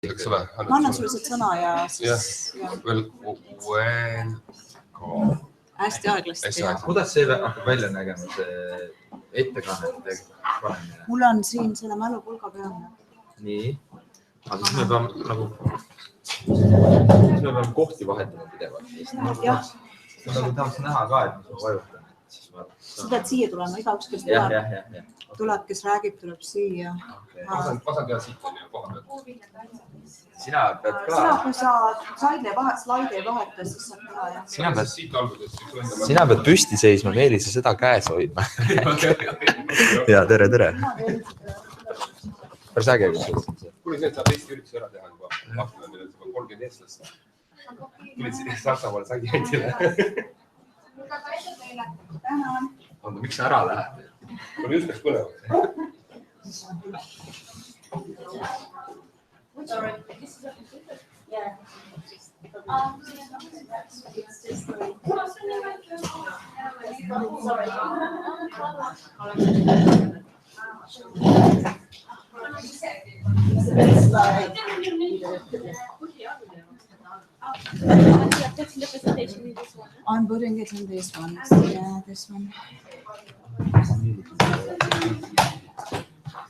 eks ole. Ma annan sulle seda sõna ja siis... Hästi aeglasti. Kuidas see hakkab välja nägema see ettekannet? Mul on siin selle mälupulga peale. Nii. Aga siis me peame kohti vahetama pidevalt. Jah. Ma tahaks näha ka, et ma vajutan. Sa pead siia tulema, igaüks, kes tuleb, kes räägib, tuleb siia. Pasan teha siit koha pealt. Sina pead ka... Kui sa slaide vahetas, siis saab teha, jah. Sina pead püsti seisma, Meelisa seda käes hoidma. Ja, tere. Päris äge. Kuule, see saab Eesti ürituse ära teha juba. Lahkime, meil on juba 30 eestlast. Tulid siin Saksamaale sagijantile. Miks sa ära lähed? Oli just peaks põlevad. Sorry, this is a computer. Yeah. It's just sorry. I'm putting it in this one. Yeah, this one.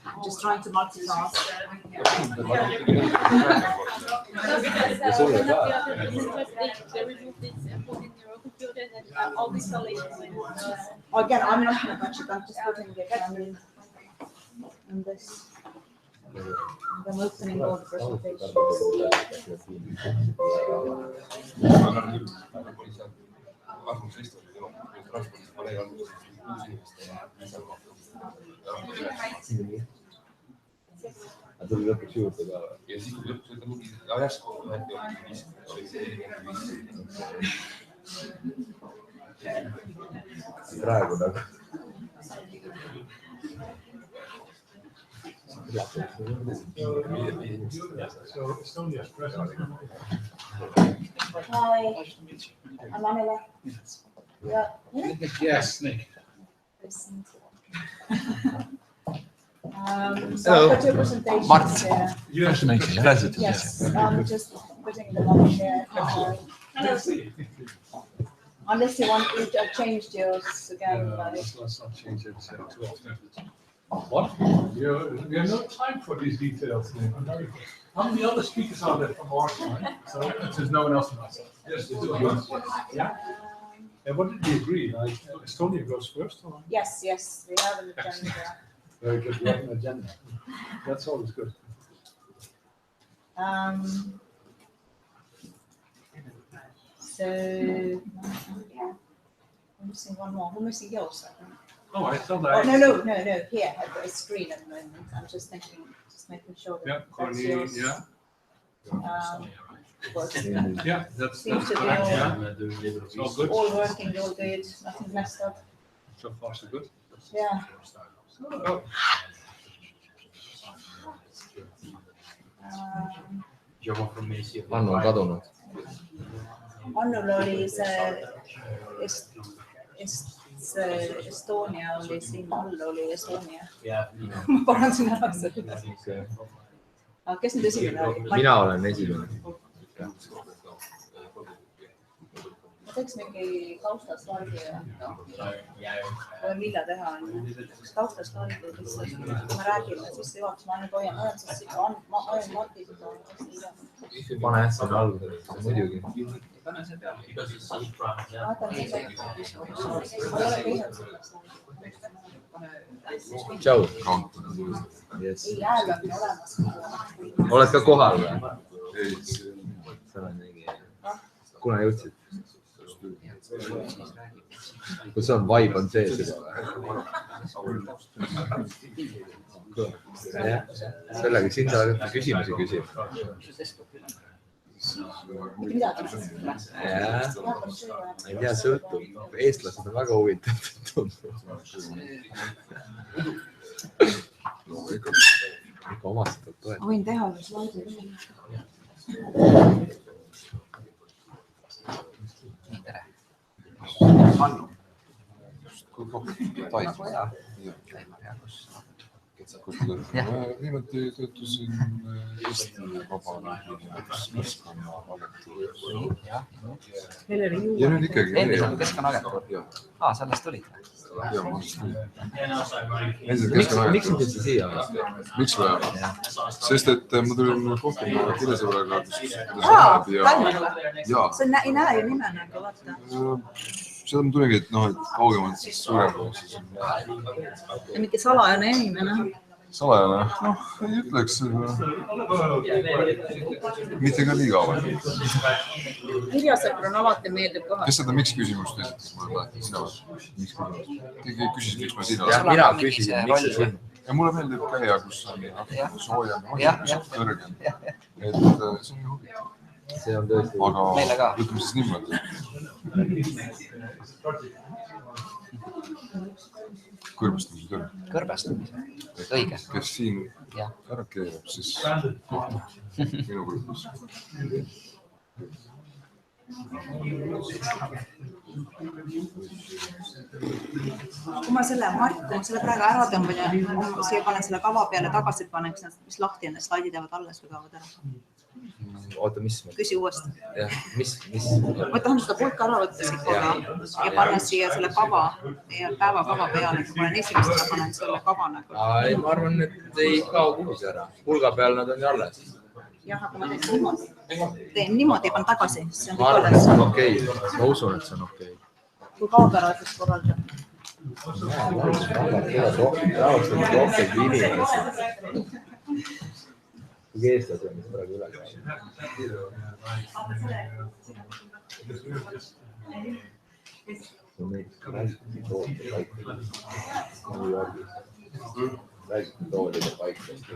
I'm just trying to multitask. Again, I'm not going to touch it. I'm just putting it in this. I'm opening all the presentations. Tuli lõpuks juurde ka. Ja siis tuli lõpuks juurde mingi järsku. Praegu nagu. Hi, I'm Anela. Yeah. Yes, Nick. So I've got your presentations here. Yes, I'm just putting them on here. Unless you want to change yours again. Let's not change it too often. What? We have no time for these details. How many other speakers are there from our side? So there's no one else on our side. Yes, they do. Yeah. And what did we agree? Like Estonia goes first? Or? Yes, we have an agenda. Very good, we have an agenda. That's always good. So, I'm missing one more. We're missing yours. Oh, I thought that. Oh, no. Here, I've got a screen at the moment. I'm just making sure that that's yours. Yeah. Yeah, that's seems to be all good. All working, all good. Nothing messed up. So far, so good. Yeah. Annu on kadunud. Annul oli see Estonia oli siin all oli Estonia. Ma parandasin ära seda. Kes nüüd esimene oli? Mina olen esimene. Ma teeks mingi taustaslaidi või mille teha on. Taustaslaidi, kui me räägime, siis juhaks ma ainult hoian, ma hoian Marti seda. Pane sinna alguses, muidugi. Tšau. Yes. Oled ka kohal või? Kuna jõudsid? Kus on vibe on sees juba? Sellega siin sa küsimusi küsib. Ei tea, sõltub. Eestlased on väga huvitatud. Ikka omastatud toet. Ma võin teha üle slaidi. Tere. Annu. Nimelt töötasin meil oli ja nüüd ikkagi. eelmise on Keskkonnaagentuur. Sellest tulid. Miks sind üldse siia on? Miks või? Sest et ma tulin kohtuma kirjasõbraga, see ei näe ju nime nagu, vaata. Seda ma tulingi, et noh, et kaugemalt siis suurem. Ja mingi salajane inimene. Salajane? Noh, ei ütleks. Mitte ka liiga avalik. Kirjasõpr on alati meeldib kohal. Kes seda miks küsimust esitas? Ma ei mäleta, sina või? Miks küsimust? Keegi küsis, miks ma siin olen. Mina küsisin, miks see siin? Ja mulle meeldib käia, kus on soojem, kõrgem. Et see on huvitav. See on tõesti. Aga ütleme siis niimoodi. Kõrbestamise töö. Kõrbestamise. Õige. Kes siin ära keerab, siis minu kõrgus. Kui ma selle praegu ära tõmban ja siia panen selle kava peale tagasi paneks, mis lahti enne slaidid jäävad alles või kaovad ära? Oota, mis? Küsi uuesti. Jah, mis? Ma tahan seda pulka ära võtta siit koga ja panen siia selle kava ja päevakava peale, kui panen esimesena panen selle kava nagu. Ei, ma arvan, et ei kao kuhugi ära. Pulga peal nad on ju alles. Jah, aga ma teen niimoodi ja panen tagasi. Ma arvan, et see on okei. Ma usun, et see on okei. Kui kaob ära, siis korraldab. Rohkem inimesi. Kui eestlasi on, mis praegu üle käib. Toolide paikast.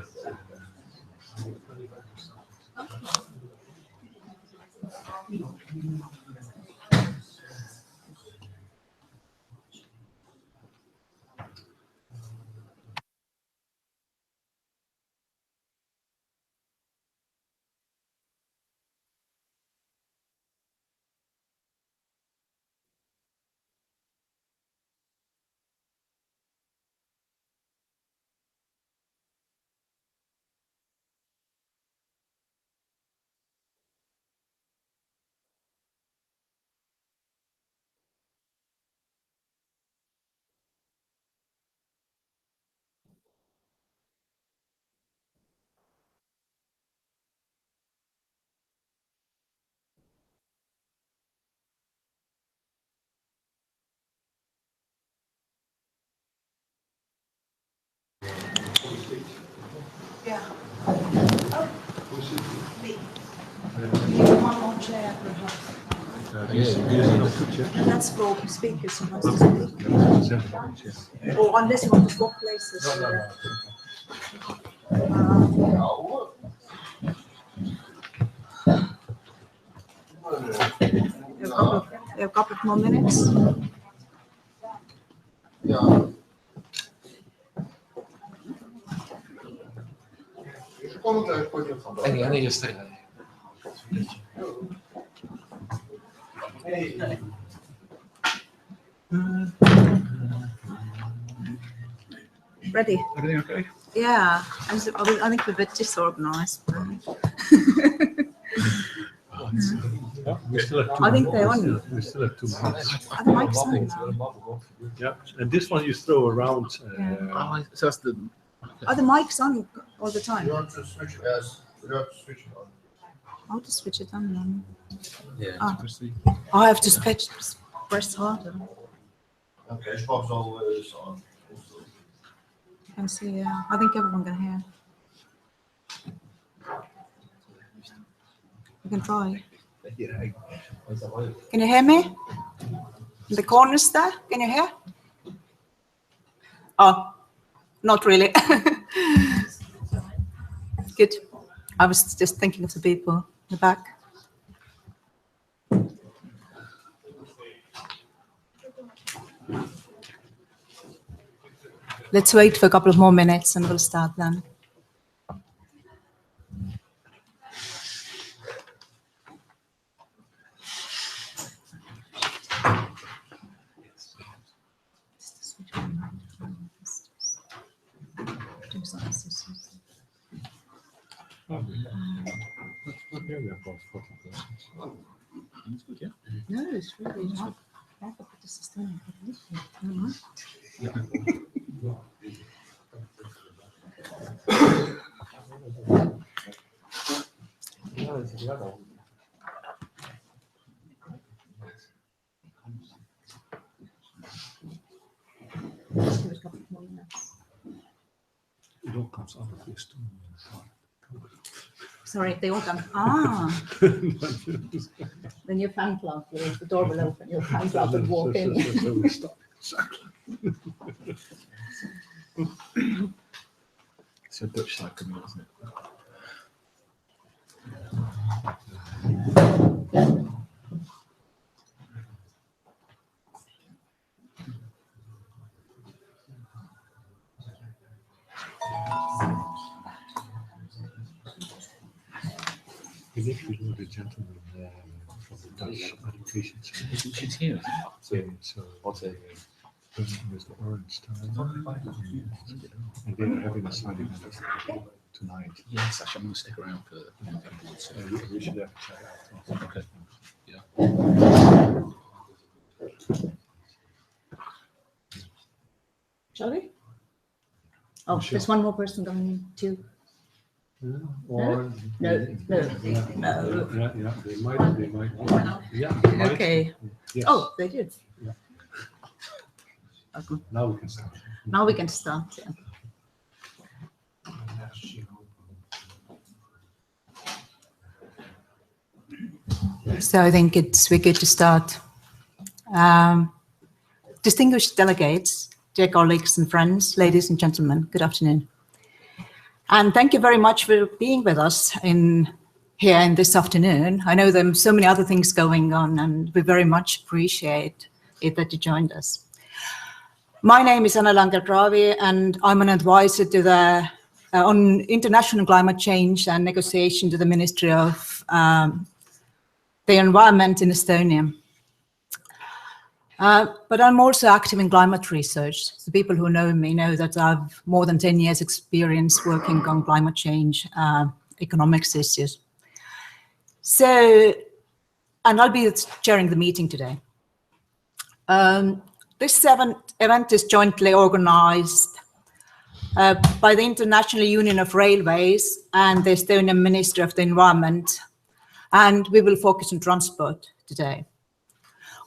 Yeah. One more chair, perhaps. That's for speakers supposed to speak. Or unless you want to swap places. A couple more minutes. Any just Ready? Everything okay? Yeah, I think we're a bit disorganized. We still have I think they on. We still have 2 minutes. Are the mics on now? Yeah, and this one you throw around. Are the mics on all the time? You want to switch it? Yes, you have to switch it on. I'll just switch it on then. Yeah. I have to press harder. Okay, Xbox always on. You can see, yeah. I think everyone can hear. You can try. Can you hear me? In the corners there? Can you hear? Oh, not really. Good. I was just thinking of the people in the back. Let's wait for a couple of more minutes and we'll start then. Yeah, we have about 40 persons. That's good, yeah. No, it's really not. This is Estonian Government. Just give it a couple more minutes. It all comes out of the Estonian side. Sorry, they all come. Ah, then your fan club, the door will open, your fan club will walk in. So we start. Exactly. It's a Dutch side coming, isn't it? We literally know the gentleman from the Dutch Adaptation. She's here. So there's the orange tie. And they're having a side event tonight. Yes, actually, I'm going to stick around for the So we should have to check out. Okay. Yeah. Shall we? Oh, Sure. there's one more person coming in too. Or No, no, yeah, no. yeah, they might. Yeah, they might. Okay. Yes. Oh, they did. Yeah. Okay. Now we can start. Now we can start. Yeah. So I think we're good to start. Distinguished delegates, dear colleagues and friends, ladies and gentlemen, good afternoon. And thank you very much for being with us here in this afternoon. I know there are so many other things going on, and we very much appreciate it that you joined us. My name is Anna Langer-Kraavi, and I'm an advisor to the on international climate change and negotiation to the Ministry of the Environment in Estonia. But I'm also active in climate research. The people who know me know that I have more than 10 years experience working on climate change, economics issues. So, and I'll be chairing the meeting today. This event is jointly organized by the International Union of Railways and the Estonian Ministry of the Environment, and we will focus on transport today.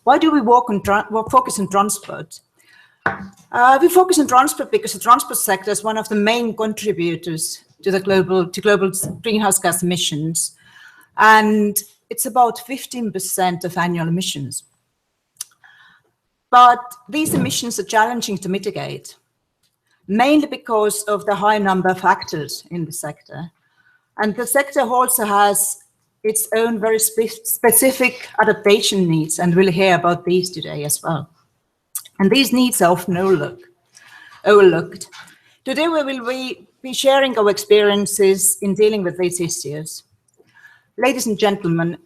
Why do we focus on transport? We focus on transport because the transport sector is one of the main contributors to the global greenhouse gas emissions, and it's about 15% of annual emissions. But these emissions are challenging to mitigate, mainly because of the high number of actors in the sector. And the sector also has its own very specific adaptation needs, and we'll hear about these today as well. And these needs are often overlooked. Today we will be sharing our experiences in dealing with these issues. Ladies and gentlemen,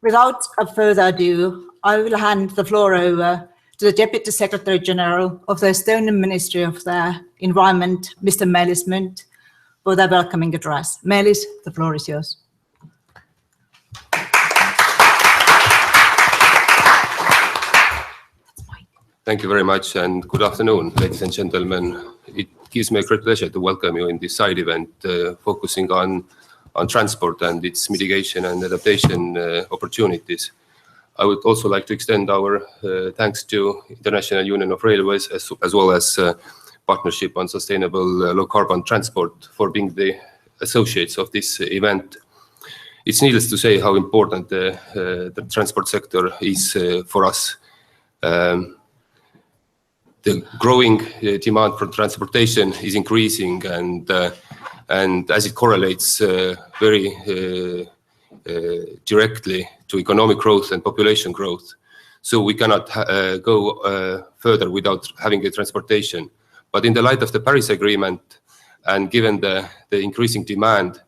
without further ado, I will hand the floor over to the Deputy Secretary General of the Estonian Ministry of the Environment, Mr. Meelis Münt, for their welcoming address. Meelis, the floor is yours. Thank you very much, and good afternoon, ladies and gentlemen. It gives me a great pleasure to welcome you in this side event focusing on transport and its mitigation and adaptation opportunities. I would also like to extend our thanks to International Union of Railways as well as Partnership on Sustainable Low-Carbon Transport for being the associates of this event. It's needless to say how important the transport sector is for us. The growing demand for transportation is increasing, and as it correlates very directly to economic growth and population growth. So we cannot go further without having a transportation. But in the light of the Paris Agreement, and given the increasing demand,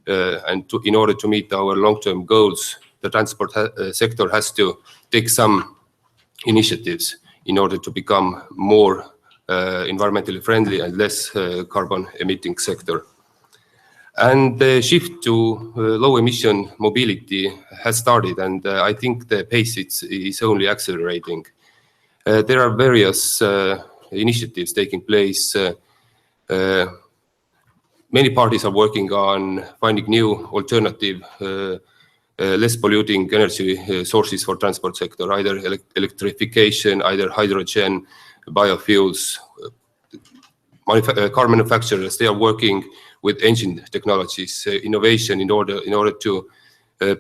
in order to meet our long-term goals, the transport sector has to take some initiatives in order to become more environmentally friendly and less carbon emitting sector. And the shift to low emission mobility has started, and I think the pace is only accelerating. There are various initiatives taking place. Many parties are working on finding new alternative, less polluting energy sources for transport sector, either electrification, either hydrogen, biofuels. Car manufacturers, they are working with engine technologies, innovation in order to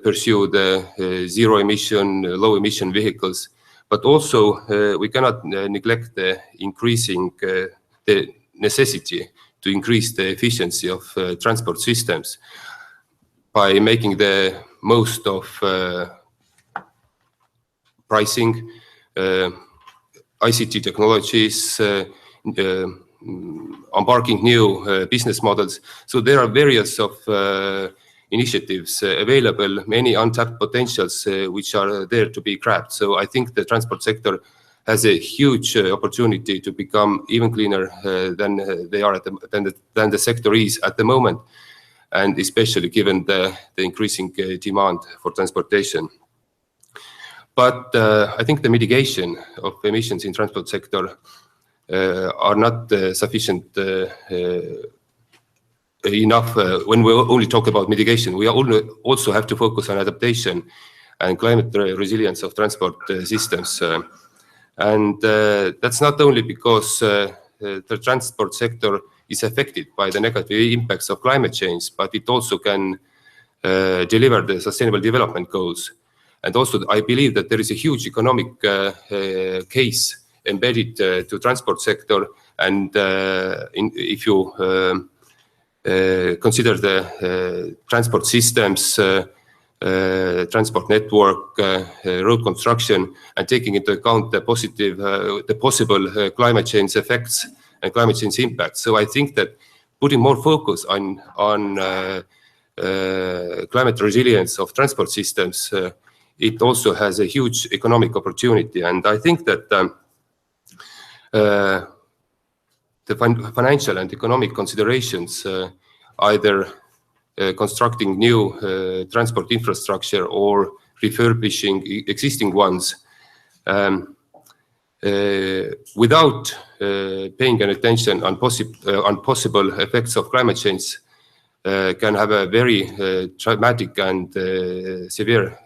pursue the zero emission, low emission vehicles. But also we cannot neglect the increasing the necessity to increase the efficiency of transport systems by making the most of pricing, ICT technologies, embarking new business models. So there are various of initiatives available, many untapped potentials which are there to be grabbed. So I think the transport sector has a huge opportunity to become even cleaner than they are than the sector is at the moment, and especially given the increasing demand for transportation. But I think the mitigation of emissions in transport sector are not sufficient enough. When we only talk about mitigation, we also have to focus on adaptation and climate resilience of transport systems. And that's not only because the transport sector is affected by the negative impacts of climate change, but it also can deliver the sustainable development goals. And also, I believe that there is a huge economic case embedded to transport sector. And if you consider the transport systems, transport network, road construction, and taking into account the possible climate change effects and climate change impacts. So I think that putting more focus on climate resilience of transport systems, it also has a huge economic opportunity. And I think that the financial and economic considerations, either constructing new transport infrastructure or refurbishing existing ones, without paying attention on possible effects of climate change, can have a very traumatic and severe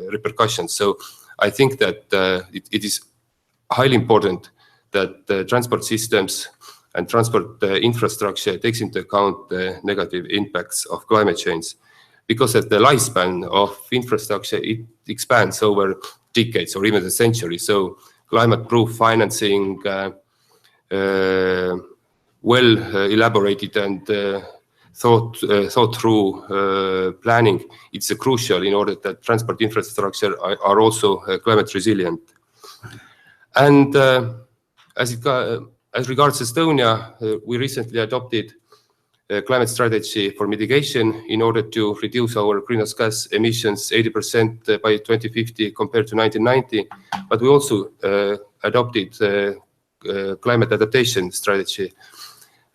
repercussions. So I think that it is highly important that transport systems and transport infrastructure takes into account the negative impacts of climate change, because at the lifespan of infrastructure, it expands over decades or even a century. So climate-proof financing, well elaborated and thought through planning, it's crucial in order that transport infrastructure are also climate resilient. And as regards Estonia, we recently adopted a climate strategy for mitigation in order to reduce our greenhouse gas emissions 80% by 2050 compared to 1990. But we also adopted a climate adaptation strategy.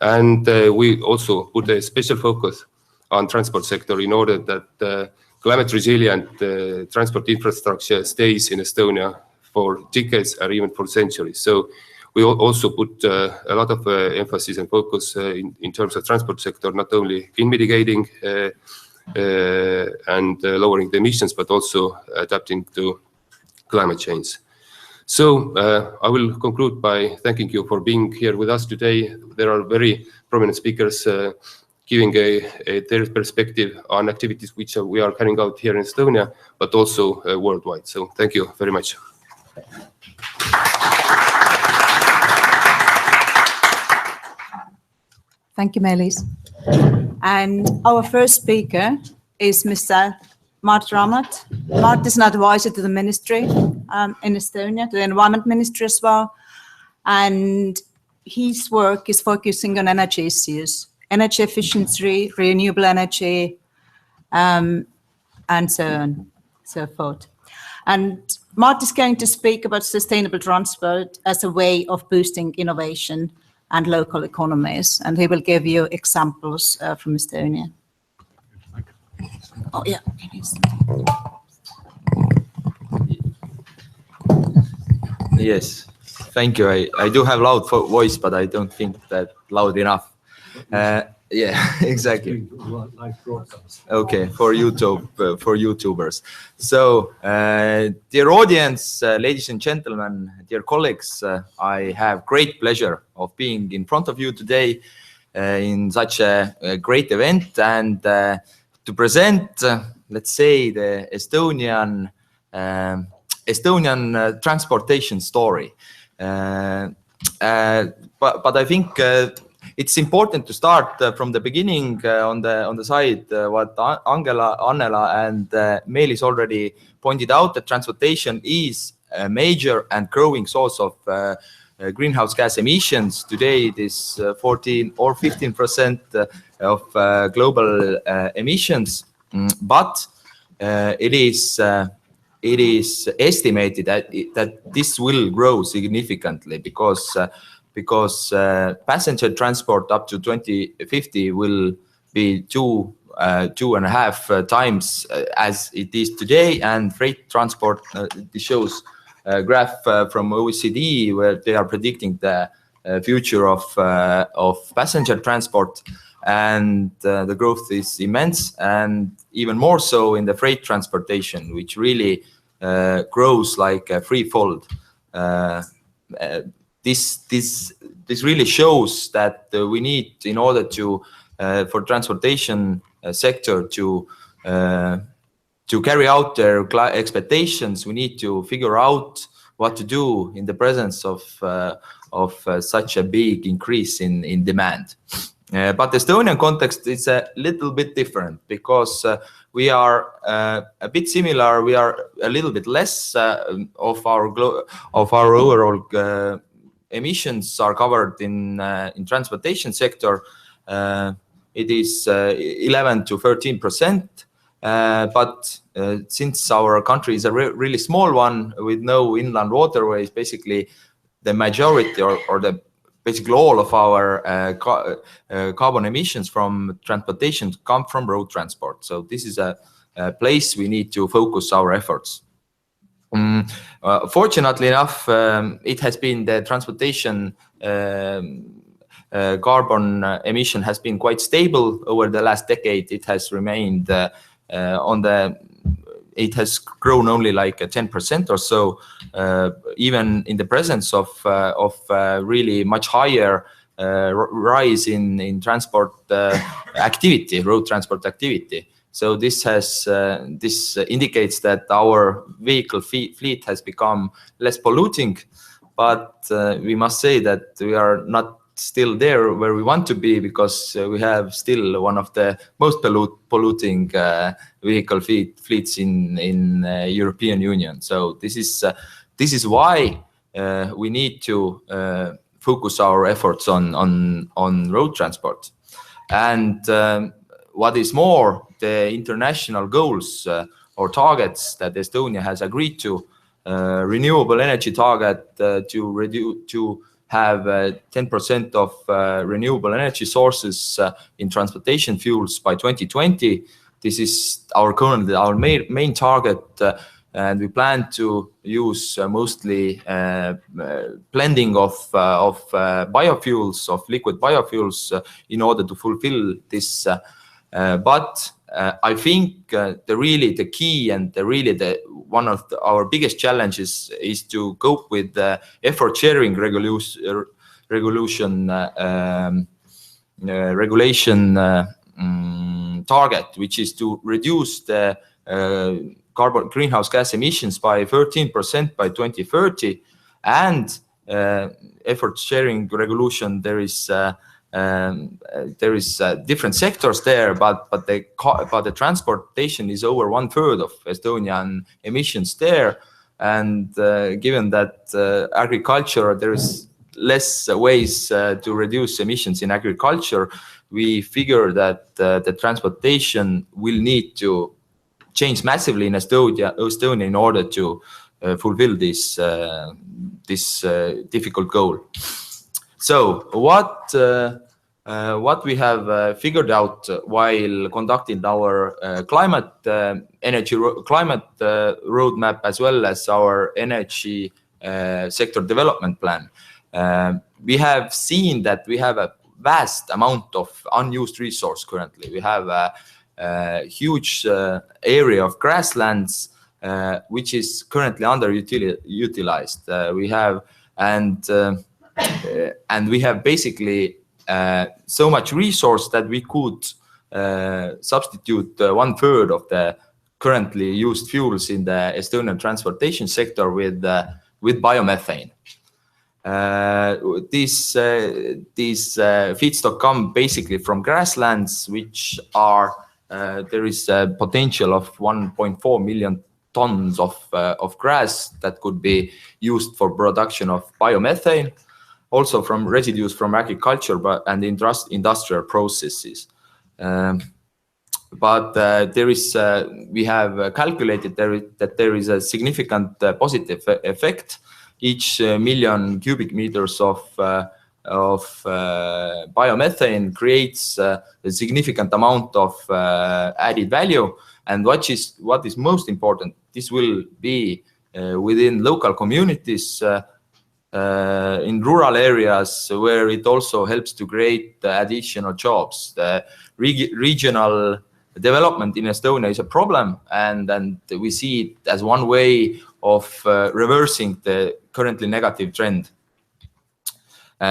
And we also put a special focus on transport sector in order that climate resilient transport infrastructure stays in Estonia for decades or even for centuries. So we also put a lot of emphasis and focus in terms of transport sector, not only in mitigating and lowering the emissions, but also adapting to climate change. So I will conclude by thanking you for being here with us today. There are very prominent speakers giving their perspective on activities which we are carrying out here in Estonia, but also worldwide. So thank you very much. Thank you, Meelis. And our first speaker is Mr. Mart Raamat. Mart is an advisor to the ministry in Estonia, to the environment ministry as well. And his work is focusing on energy issues, energy efficiency, renewable energy, and so on, so forth. And Mart is going to speak about sustainable transport as a way of boosting innovation and local economies, and he will give you examples from Estonia. Oh yeah. Yes, thank you. I do have loud voice, but I don't think that loud enough. Yeah, exactly. Okay, for YouTube, for YouTubers. So, dear audience, ladies and gentlemen, dear colleagues, I have great pleasure of being in front of you today in such a great event and to present, let's say, the Estonian transportation story. But I think it's important to start from the beginning on the side what Annela and Meelis already pointed out, that transportation is a major and growing source of greenhouse gas emissions. Today it is 14 or 15% of global emissions, but it is estimated that this will grow significantly because passenger transport up to 2050 will be two and a half times as it is today, and freight transport shows a graph from OECD where they are predicting the future of passenger transport, and the growth is immense, and even more so in the freight transportation, which really grows like a threefold. This really shows that we need, in order to for transportation sector to carry out their expectations, we need to figure out what to do in the presence of such a big increase in demand. But the Estonian context is a little bit different because we are a bit similar. We are a little bit less of our overall emissions are covered in transportation sector. It is 11 to 13%. But since our country is a really small one with no inland waterways, basically the majority or basically all of our carbon emissions from transportation come from road transport. So this is a place we need to focus our efforts. Fortunately enough, it has been the transportation carbon emission has been quite stable over the last decade. It has remained it has grown only like 10% or so, even in the presence of really much higher rise in transport activity, road transport activity. So this indicates that our vehicle fleet has become less polluting, but we must say that we are not still there where we want to be, because we have still one of the most polluting vehicle fleets in European Union. So this is why we need to focus our efforts on road transport. And what is more, the international goals or targets that Estonia has agreed to, renewable energy target to have 10% of renewable energy sources in transportation fuels by 2020. This is our main target, and we plan to use mostly blending of biofuels, of liquid biofuels, in order to fulfill this. But I think the key and one of our biggest challenges is to cope with the effort sharing regulation target, which is to reduce the greenhouse gas emissions by 13% by 2030. And effort sharing regulation, there is different sectors there, but the transportation is over 1/3 of Estonian emissions there. And given that agriculture, there is less ways to reduce emissions in agriculture, we figure that the transportation will need to change massively in Estonia in order to fulfill this difficult goal. So what What we have figured out while conducting our climate roadmap, as well as our energy sector development plan, we have seen that we have a vast amount of unused resource currently. We have a huge area of grasslands which is currently underutilized. We have and we have basically so much resource that we could substitute 1/3 of the currently used fuels in the Estonian transportation sector with biomethane. These feedstock come basically from grasslands, which are there is a potential of 1.4 million tons of grass that could be used for production of biomethane, also from residues from agriculture and industrial processes. But there is we have calculated that there is a significant positive effect. Each million cubic meters of biomethane creates a significant amount of added value. And what is most important, this will be within local communities in rural areas, where it also helps to create additional jobs. The regional development in Estonia is a problem, and we see it as one way of reversing the currently negative trend.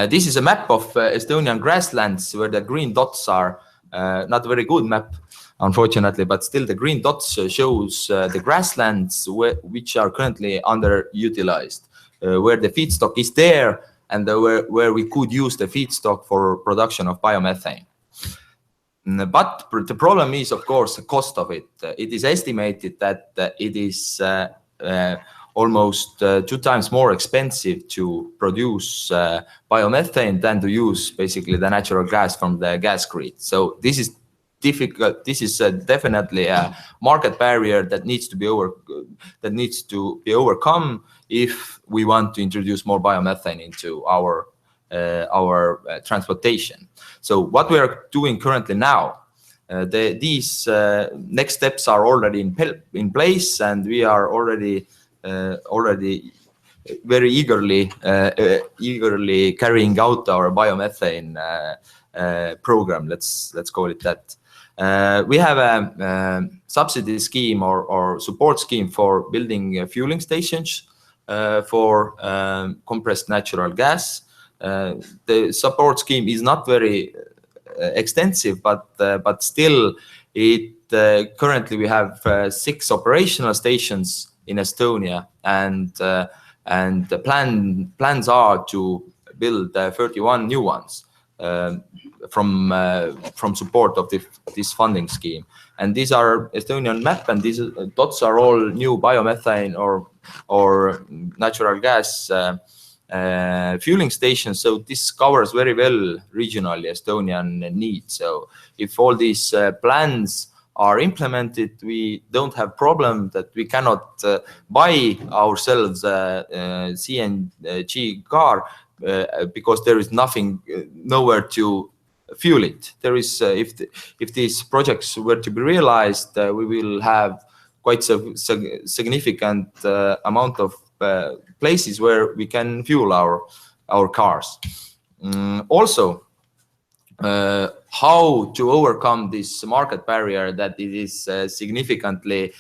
This is a map of Estonian grasslands, where the green dots are not a very good map, unfortunately, but still the green dots shows the grasslands which are currently underutilized, where the feedstock is there, and where we could use the feedstock for production of biomethane. But the problem is, of course, the cost of it. It is estimated that it is almost 2 times more expensive to produce biomethane than to use basically the natural gas from the gas grid. So this is difficult. This is definitely a market barrier that needs to be overcome if we want to introduce more biomethane into our transportation. So what we are doing currently now, these next steps are already in place, and we are already very eagerly carrying out our biomethane program. Let's call it that. We have a subsidy scheme or support scheme for building fueling stations for compressed natural gas. The support scheme is not very extensive, but still, currently we have 6 operational stations in Estonia, and the plans are to build 31 new ones from support of this funding scheme. And these are Estonian map, and these dots are all new biomethane or natural gas fueling stations. So this covers very well regionally Estonian needs. So if all these plans are implemented, we don't have problem that we cannot buy ourselves a CNG car because there is nowhere to fuel it. There is if these projects were to be realized, we will have quite a significant amount of places where we can fuel our cars. Also, how to overcome this market barrier that it is significantly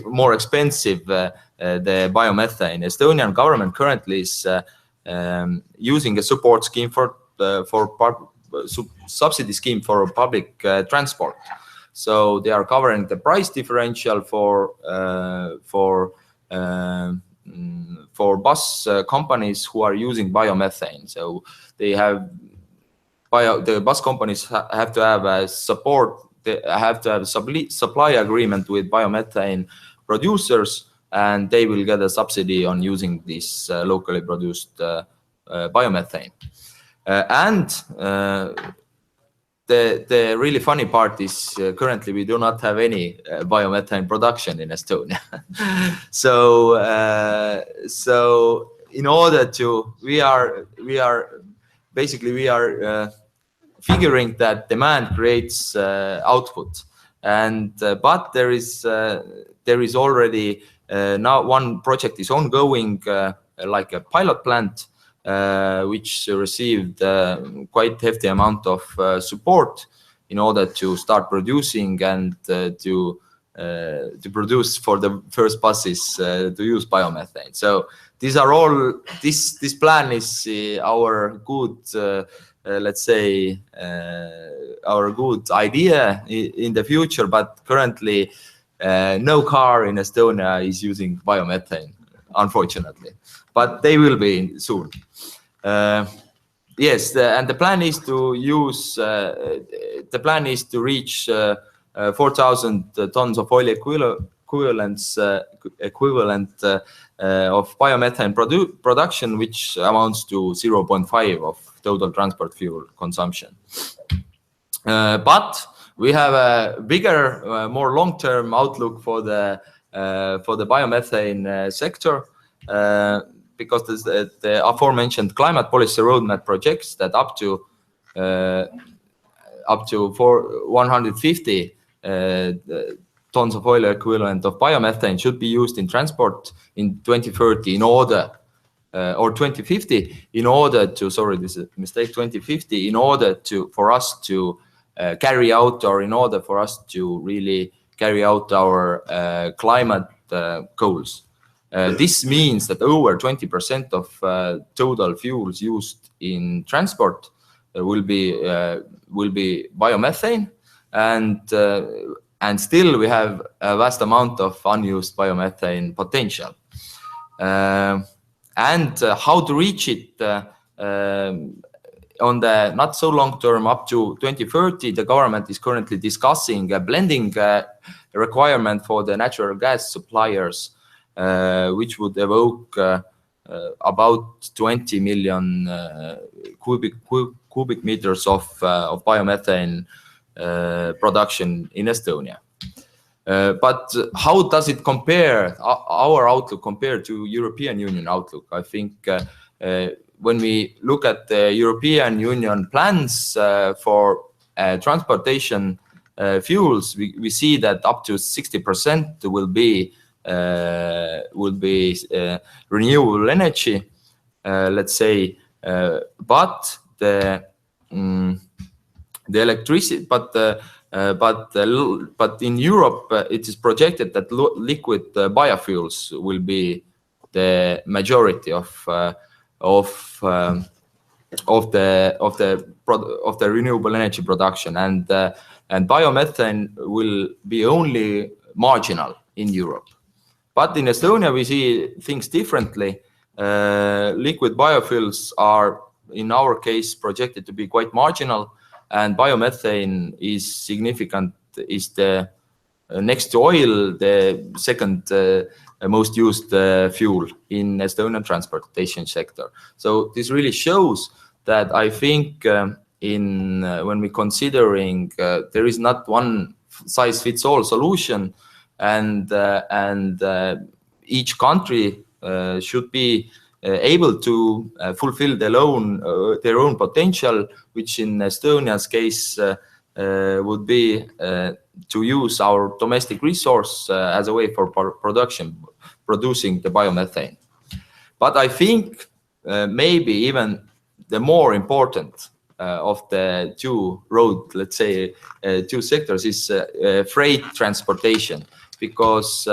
more expensive, the biomethane. Estonian government currently is using a support scheme subsidy scheme for public transport. So they are covering the price differential for bus companies who are using biomethane. So they have the bus companies have to have a they have to have a supply agreement with biomethane producers, and they will get a subsidy on using this locally produced biomethane. The really funny part is currently we do not have any biomethane production in Estonia. So in order to we are basically we are figuring that demand creates output, and but there is already now one project is ongoing, like a pilot plant, which received quite hefty amount of support in order to start producing and to produce for the first buses to use biomethane. So these are all, this plan is our good, let's say, our good idea in the future, but currently no car in Estonia is using biomethane, unfortunately, but they will be soon. Yes, and the plan is to use, the plan is to reach 4,000 tons of oil equivalent of biomethane production, which amounts to 0.5 of total transport fuel consumption. But we have a bigger, more long-term outlook for the biomethane sector, because the aforementioned climate policy roadmap projects that up to 150 tons of oil equivalent of biomethane should be used in transport in 2030 in order, or 2050 in order to, sorry, this is a mistake, 2050 in order to, for us to carry out, or in order for us to really carry out our climate goals. This means that over 20% of total fuels used in transport will be biomethane, and still we have a vast amount of unused biomethane potential. And how to reach it on the not so long term, up to 2030, the government is currently discussing a blending requirement for the natural gas suppliers, which would evoke about 20 million cubic meters of biomethane production in Estonia. But how does it compare, our outlook compared to European Union outlook? I think when we look at the European Union plans for transportation fuels, we see that up to 60% will be renewable energy, let's say, but the electricity, but in Europe it is projected that liquid biofuels will be the majority of the renewable energy production, and biomethane will be only marginal in Europe. But in Estonia we see things differently. Liquid biofuels are, in our case, projected to be quite marginal, and biomethane is significant, is the next to oil, the second most used fuel in Estonian transportation sector. So this really shows that I think when we considering there is not one size fits all solution, and each country should be able to fulfill their own potential, which in Estonia's case would be to use our domestic resource as a way for producing the biomethane. But I think maybe even the more important of the two let's say, two sectors is freight transportation, because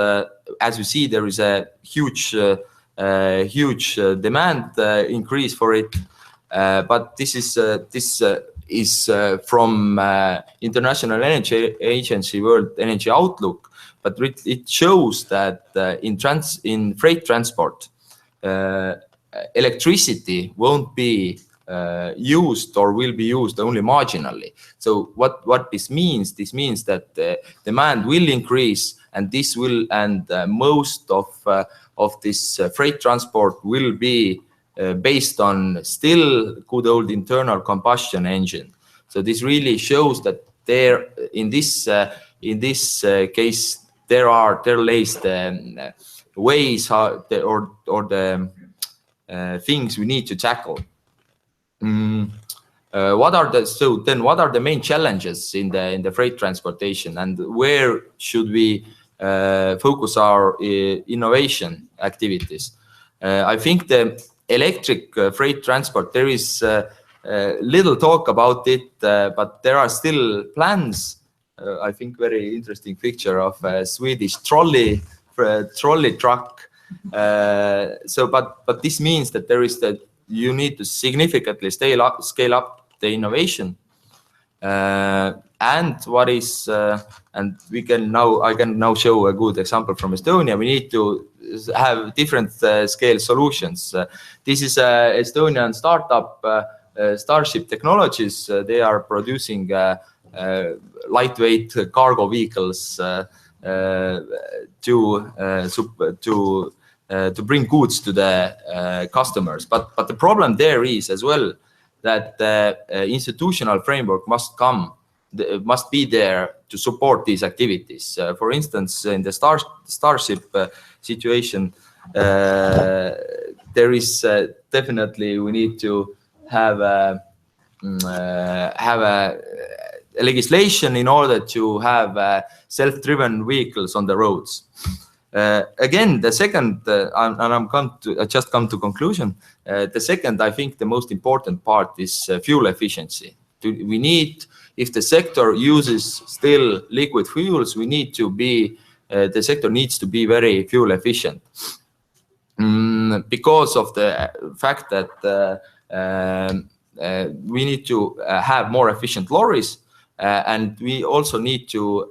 as you see, there is a huge demand increase for it, but this is from International Energy Agency World Energy Outlook, but it shows that in freight transport, electricity won't be used, or will be used only marginally. So what this means? This means that demand will increase, and this will, and most of this freight transport will be based on still good old internal combustion engine. So this really shows that there, in this case, there lays the ways how or the things we need to tackle. What are the main challenges in the freight transportation, and where should we focus our innovation activities? I think the electric freight transport, there is little talk about it, but there are still plans. I think very interesting picture of a Swedish trolley truck. But this means that you need to significantly scale up the innovation. And what is and I can now show a good example from Estonia. We need to have different scale solutions. This is a Estonian startup, Starship Technologies. They are producing lightweight cargo vehicles to bring goods to the customers. But the problem there is as well that the institutional framework must be there to support these activities. For instance, in the Starship situation, there is definitely we need to have a legislation in order to have self-driven vehicles on the roads. Again, the second, I just come to conclusion. The second, I think, the most important part is fuel efficiency. We need, if the sector uses still liquid fuels, we need to be, the sector needs to be very fuel efficient. Because of the fact that we need to have more efficient lorries, and we also need to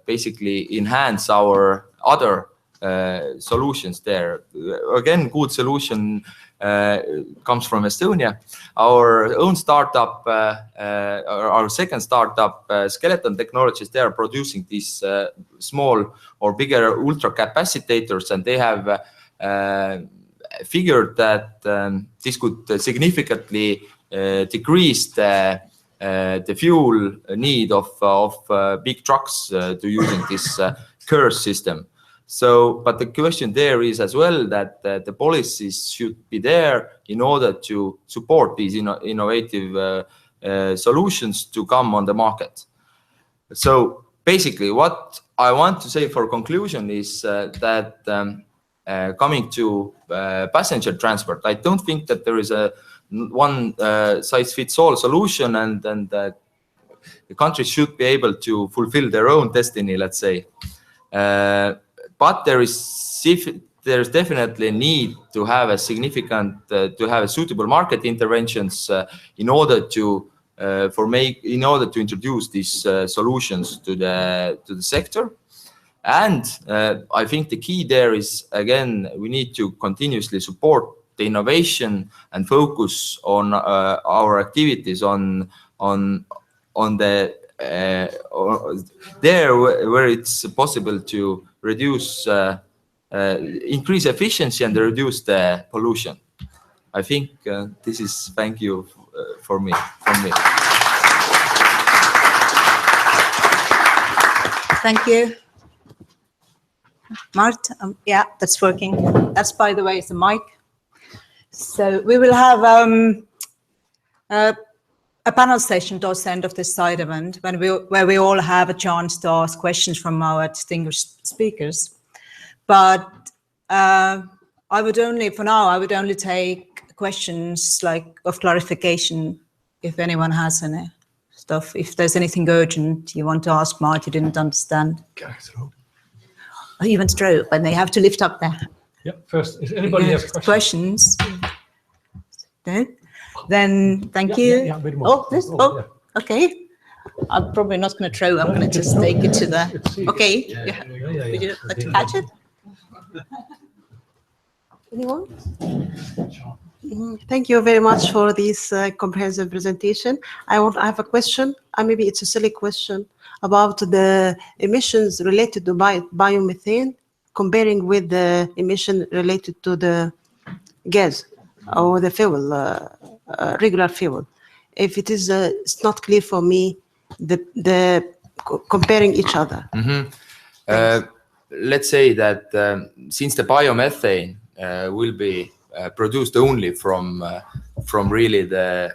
basically enhance our other solutions there. Again, good solution comes from Estonia. Our own startup, our second startup, Skeleton Technologies, they are producing these small or bigger ultra capacitors, and they have figured that this could significantly decrease the fuel need of big trucks to using this curse system. So, but the question there is as well that the policies should be there in order to support these innovative solutions to come on the market. So basically what I want to say for conclusion is that coming to passenger transport, I don't think that there is a one size fits all solution, and the countries should be able to fulfill their own destiny, let's say. But there is definitely a need to have a significant, to have a suitable market interventions in order to introduce these solutions to the sector. And I think the key there is, again, we need to continuously support the innovation and focus on our activities on the there where it's possible to reduce, increase efficiency and reduce the pollution. I think this is, thank you from me. Thank you. Mart, yeah, that's working. That's, by the way, is the mic. So we will have a panel session towards the end of this side event where we all have a chance to ask questions from our distinguished speakers. But I would only take questions like of clarification if anyone has any stuff. If there's anything urgent you want to ask Mart, you didn't understand. Or even throw, but they have to lift up their hand. Yeah, first, if anybody has questions. No? Then thank you. Yeah, Okay. I'm probably not going to throw. I'm going to just take it to the. Okay. Would you like to catch it? Anyone? Thank you very much for this comprehensive presentation. I have a question. Maybe it's a silly question about the emissions related to biomethane, comparing with the emission related to the gas or the fuel. Regular fuel. If it is, it's not clear for me the comparing each other. Let's say that since the biomethane will be produced only from really the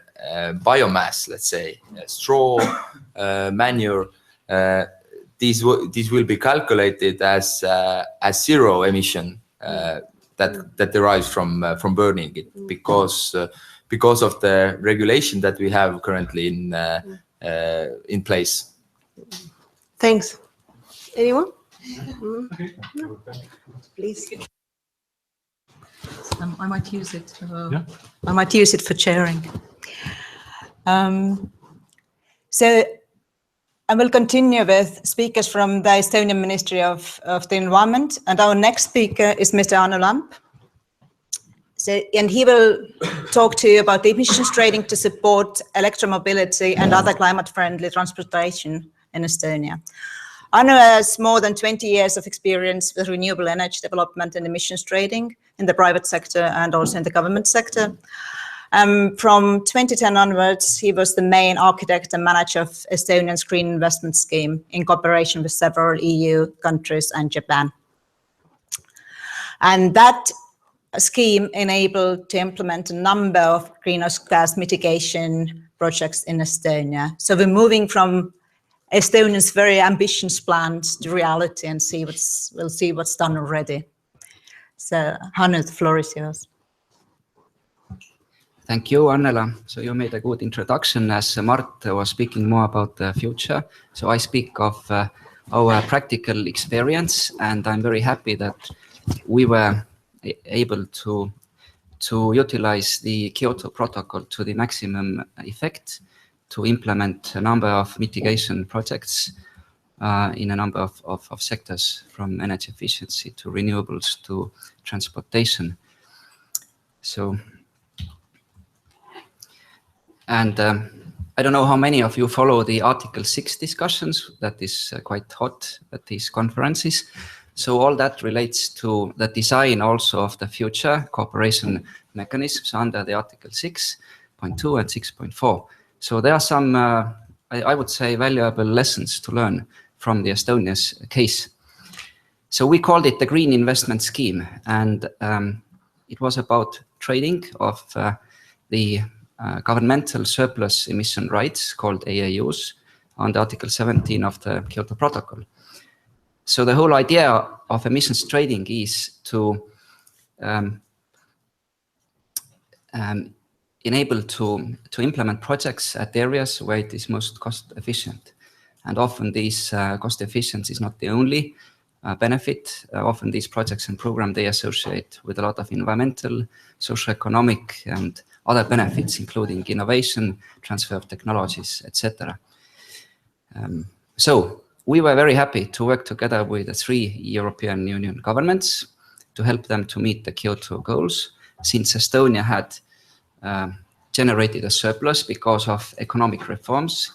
biomass, let's say straw, manure. These will be calculated as zero emission that derives from burning it, because of the regulation that we have currently in place. Thanks. Anyone? Okay. Please. I might use it. Yeah. I might use it for chairing. So I will continue with speakers from the Estonian Ministry of the Environment, and our next speaker is Mr. Anu Lamp. And he will talk to you about the emissions trading to support electromobility and other climate-friendly transportation in Estonia. Anu has more than 20 years of experience with renewable energy development and emissions trading in the private sector and also in the government sector. From 2010 onwards, he was the main architect and manager of Estonia's Green Investment Scheme in cooperation with several EU countries and Japan. And that scheme enabled to implement a number of greenhouse gas mitigation projects in Estonia. So we're moving from Estonia's very ambitious plans to reality and we'll see what's done already. So Hannu, the floor is yours. Thank you, Annela. So you made a good introduction as Mart was speaking more about the future. So I speak of our practical experience, and I'm very happy that we were able to utilize the Kyoto Protocol to the maximum effect to implement a number of mitigation projects in a number of sectors, from energy efficiency to renewables to transportation. So, and I don't know how many of you follow the Article 6 discussions. That is quite hot at these conferences. So all that relates to the design also of the future cooperation mechanisms under the Article 6.2 and 6.4. So there are some, I would say, valuable lessons to learn from the Estonia's case. So we called it the Green Investment Scheme, and it was about trading of the governmental surplus emission rights, called AAUs, under Article 17 of the Kyoto Protocol. So the whole idea of emissions trading is to enable to implement projects at areas where it is most cost efficient. And often these cost efficiency is not the only benefit. Often these projects and programs, they associate with a lot of environmental, socio-economic and other benefits, including innovation, transfer of technologies, etc. So we were very happy to work together with the 3 European Union governments to help them to meet the Kyoto goals, since Estonia had generated a surplus because of economic reforms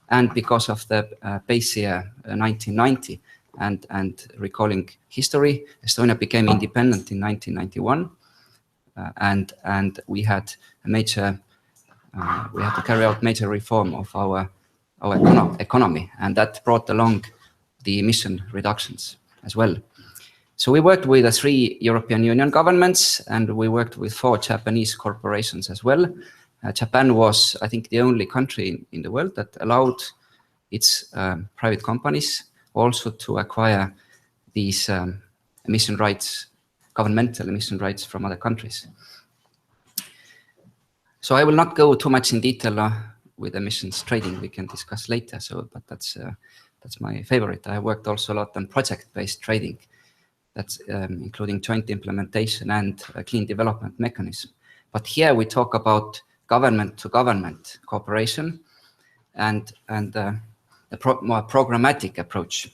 and because of the base year 1990. And recalling history, Estonia became independent in 1991, and we had a major, we had to carry out major reform of our economy, and that brought along the emission reductions as well. So we worked with the 3 European Union governments, and we worked with 4 Japanese corporations as well. Japan was, I think, the only country in the world that allowed its private companies also to acquire these emission rights, governmental emission rights from other countries. So I will not go too much in detail with emissions trading. We can discuss later. So, but that's my favorite. I worked also a lot on project-based trading. That's including joint implementation and a clean development mechanism. But here we talk about government-to-government cooperation and the more programmatic approach.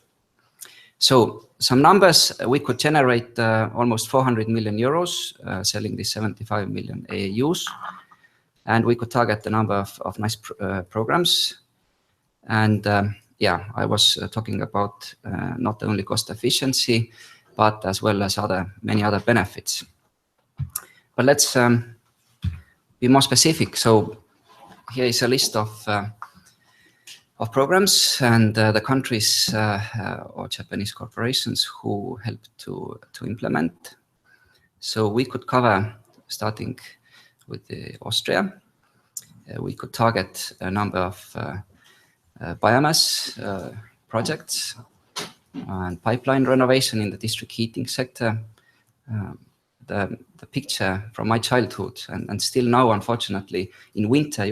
So some numbers: we could generate almost 400 million euros selling these 75 million AAUs, and we could target the number of nice programs. And yeah, I was talking about not only cost efficiency, but as well as many other benefits. But let's be more specific. So here is a list of programs and the countries or Japanese corporations who helped to implement. So we could cover starting with Austria. We could target a number of biomass projects and pipeline renovation in the district heating sector. The picture from my childhood and still now, unfortunately, in winter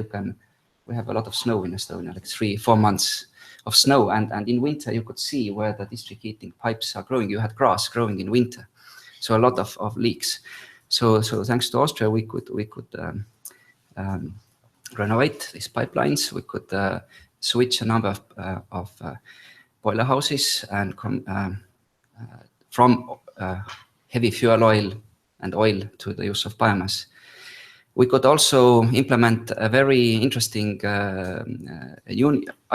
we have a lot of snow in Estonia, like 3-4 months of snow, and in winter you could see where the district heating pipes are growing. You had grass growing in winter, so a lot of leaks. So thanks to Austria, we could renovate these pipelines. We could switch a number of boiler houses and from heavy fuel oil and oil to the use of biomass. We could also implement a very interesting, I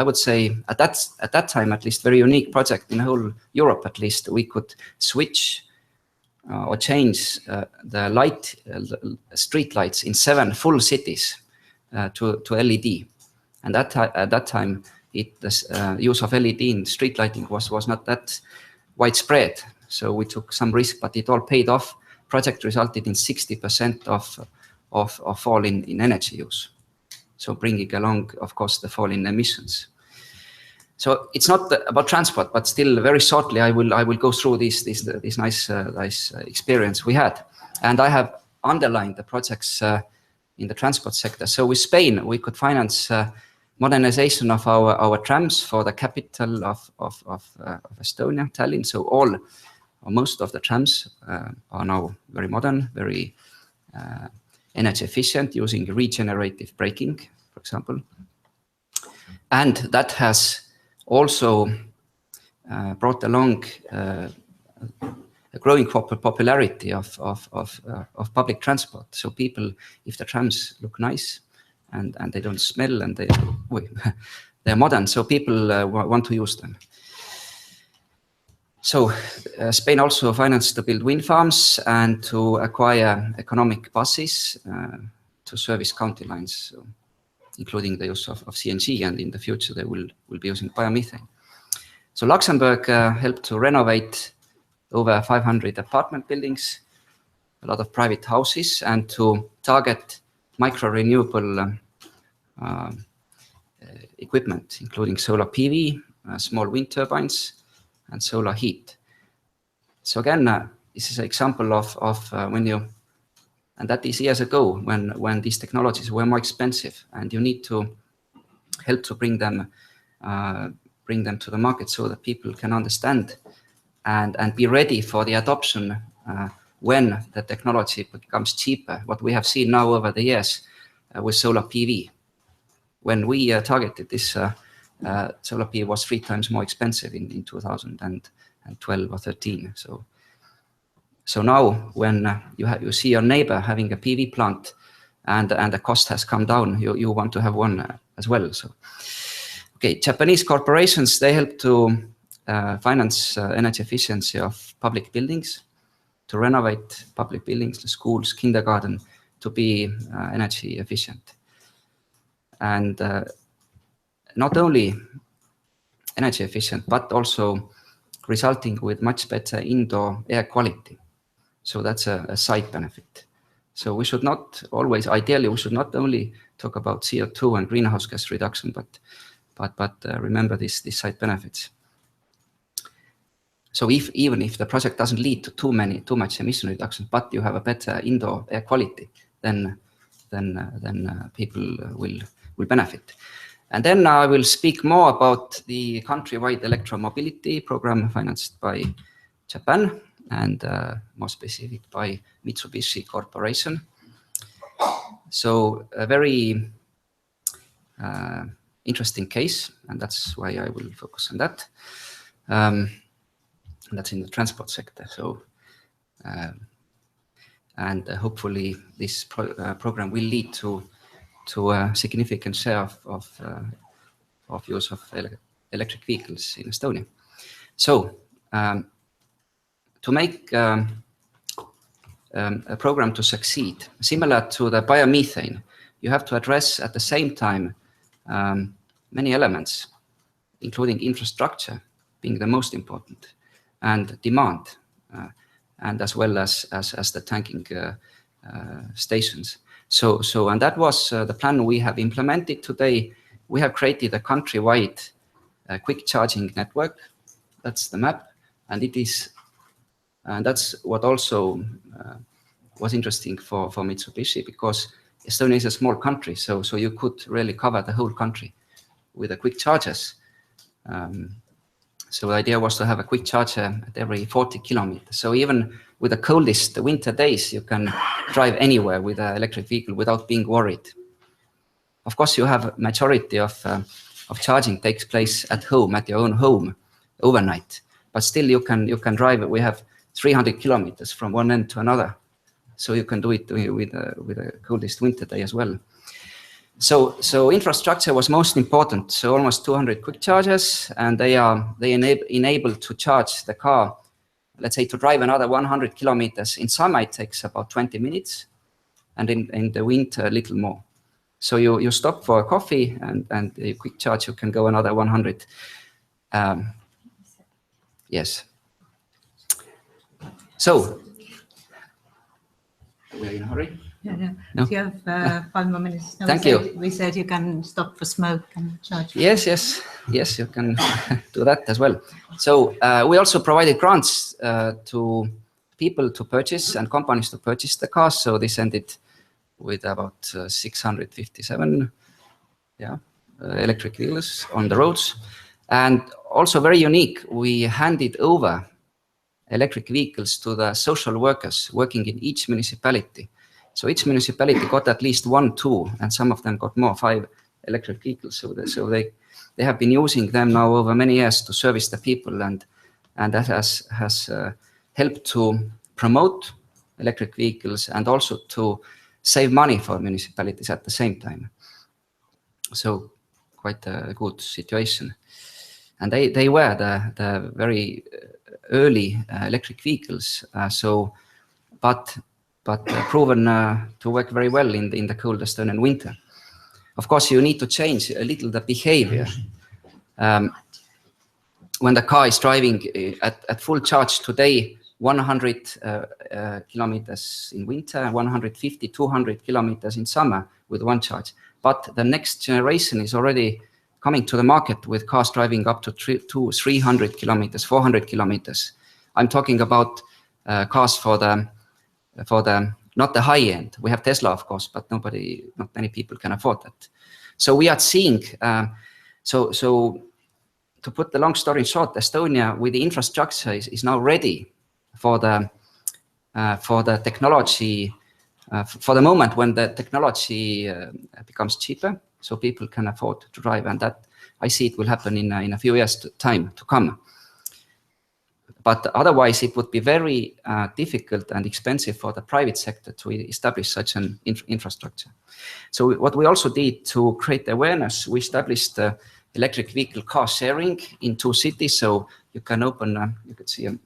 would say at that time at least, very unique project in whole Europe at least. We could switch or change the street lights in 7 full cities to LED. And at that time, the use of LED in street lighting was not that widespread. So we took some risk, but it all paid off. Project resulted in 60% of fall in energy use. So bringing along, of course, the fall in emissions. So it's not about transport, but still very shortly, I will go through this nice experience we had. And I have underlined the projects in the transport sector. So with Spain, we could finance modernization of our trams for the capital of Estonia, Tallinn. So most of the trams are now very modern, very energy efficient, using regenerative braking, for example. And that has also brought along a growing popularity of public transport. So people, if the trams look nice and they don't smell and they're modern, so people want to use them. So Spain also financed to build wind farms and to acquire economic buses to service county lines, so including the use of CNG, and in the future they will be using biomethane. So Luxembourg helped to renovate over 500 apartment buildings, a lot of private houses, and to target micro-renewable equipment, including solar PV, small wind turbines, and solar heat. So again, this is an example of when you, and that is years ago when these technologies were more expensive, and you need to help to bring them to the market so that people can understand and be ready for the adoption when the technology becomes cheaper. What we have seen now over the years with solar PV. When we targeted this, solar PV was 3 times more expensive in 2012 or 13. So now when you see your neighbor having a PV plant and the cost has come down, you want to have one as well. So, okay, Japanese corporations, they help to finance energy efficiency of public buildings, to renovate public buildings, schools, kindergarten, to be energy efficient. And not only energy efficient, but also resulting with much better indoor air quality. So that's a side benefit. So we should not always, ideally, we should not only talk about CO2 and greenhouse gas reduction, but remember these side benefits. So even if the project doesn't lead to too much emission reduction, but you have a better indoor air quality, then people will benefit. And then I will speak more about the countrywide electro-mobility program financed by Japan and more specific by Mitsubishi Corporation. So a very interesting case, and that's why I will focus on that. That's in the transport sector. So, and hopefully this program will lead to a significant share of use of electric vehicles in Estonia. So, to make a program to succeed, similar to the biomethane, you have to address at the same time many elements, including infrastructure being the most important, and demand, and as well as the tanking stations. And that was the plan we have implemented today. We have created a countrywide quick charging network. That's the map, and that's what also was interesting for Mitsubishi, because Estonia is a small country, so you could really cover the whole country with the quick chargers. So the idea was to have a quick charger at every 40 kilometers. So even with the coldest winter days, you can drive anywhere with an electric vehicle without being worried. Of course, you have majority of charging takes place at home, at your own home, overnight. But still, you can drive it. We have 300 kilometers from one end to another, so you can do it with the coldest winter day as well. So infrastructure was most important. So almost 200 quick chargers, and they enable to charge the car. Let's say to drive another 100 kilometers in summer, it takes about 20 minutes, and in the winter a little more. So you stop for a coffee, and a quick charge, you can go another 100. Yes. So we're in a hurry. Yeah. No? If you have 5 more minutes. No, Thank you. We said you can stop for smoke and charge. Yes, you can do that as well. So we also provided grants to people to purchase and companies to purchase the cars. So this ended with about 657 electric vehicles on the roads. And also very unique, we handed over electric vehicles to the social workers working in each municipality. So each municipality got at least 1, 2, and some of them got more, 5 electric vehicles. So they have been using them now over many years to service the people, and that has helped to promote electric vehicles and also to save money for municipalities at the same time. So quite a good situation. And they were the very early electric vehicles. But proven to work very well in the cold Estonian winter. Of course, you need to change a little the behavior. When the car is driving at full charge today, 100 kilometers in winter, 150, 200 kilometers in summer with one charge. But the next generation is already coming to the market with cars driving up to 300 kilometers, 400 kilometers. I'm talking about cars for the not the high end. We have Tesla, of course, but not many people can afford that. So we are seeing, so to put the long story short, Estonia with the infrastructure is now ready for the technology, for the moment when the technology becomes cheaper, so people can afford to drive, and that I see it will happen in a few years time to come. But otherwise, it would be very difficult and expensive for the private sector to establish such an infrastructure. So what we also did to create awareness, we established electric vehicle car sharing in 2 cities. So you can open, you could see an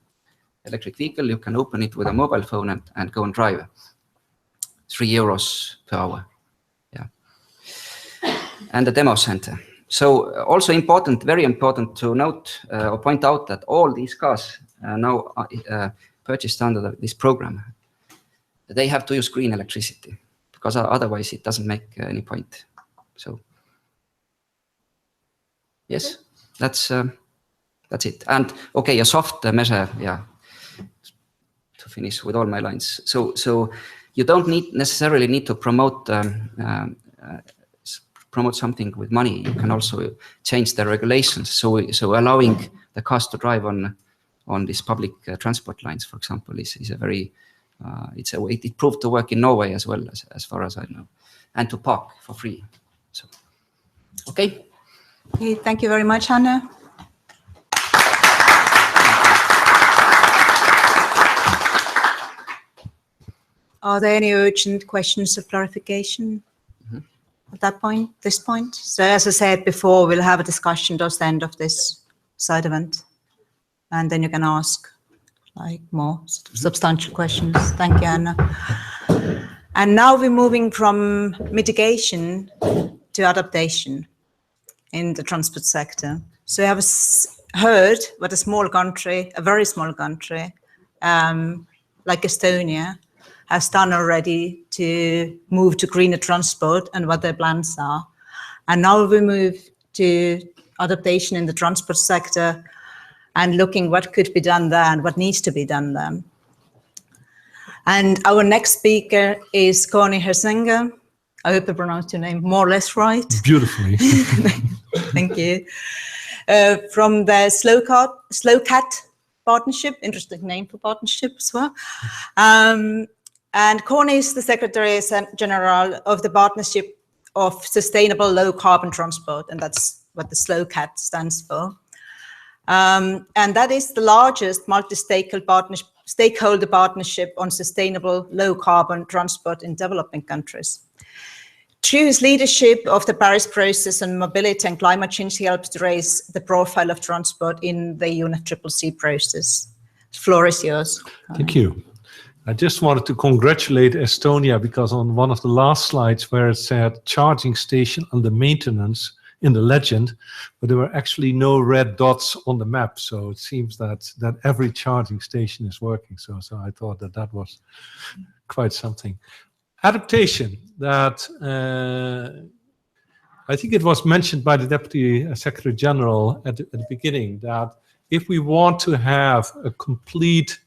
electric vehicle, you can open it with a mobile phone and go and drive. €3 per hour. Yeah. And the demo center. So also important, very important to note or point out that all these cars now purchased under this program, they have to use green electricity, because otherwise it doesn't make any point. So yes, that's it. And okay, a soft measure, yeah, to finish with all my lines. So you don't necessarily need to promote something with money. You can also change the regulations. So allowing the cars to drive on these public transport lines, for example, is a very it proved to work in Norway as well, as far as I know, and to park for free. So okay. Okay, thank you very much, Hanne. Are there any urgent questions of clarification? At this point? So as I said before, we'll have a discussion towards the end of this side event, and then you can ask like more substantial questions. Thank you, Anna. And now we're moving from mitigation to adaptation in the transport sector. So you have heard what a small country, a very small country, like Estonia, has done already to move to greener transport and what their plans are. And now we move to adaptation in the transport sector and looking what could be done there and what needs to be done there. And our next speaker is Connie Hersinger. I hope I pronounced your name more or less right. Beautifully. Thank you. From the Slow-Cat Partnership, interesting name for partnership as well. And Connie is the Secretary General of the Partnership of Sustainable Low Carbon Transport, and that's what the Slow-Cat stands for. And that is the largest multi-stakeholder partnership on sustainable low carbon transport in developing countries. Through his leadership of the Paris process on mobility and climate change, he helped to raise the profile of transport in the UNFCCC process. The floor is yours. Thank you. I just wanted to congratulate Estonia because on one of the last slides where it said charging station under maintenance in the legend, but there were actually no red dots on the map. So it seems that every charging station is working. So I thought that was quite something. Adaptation, that I think it was mentioned by the Deputy Secretary General at the beginning, that if we want to have a complete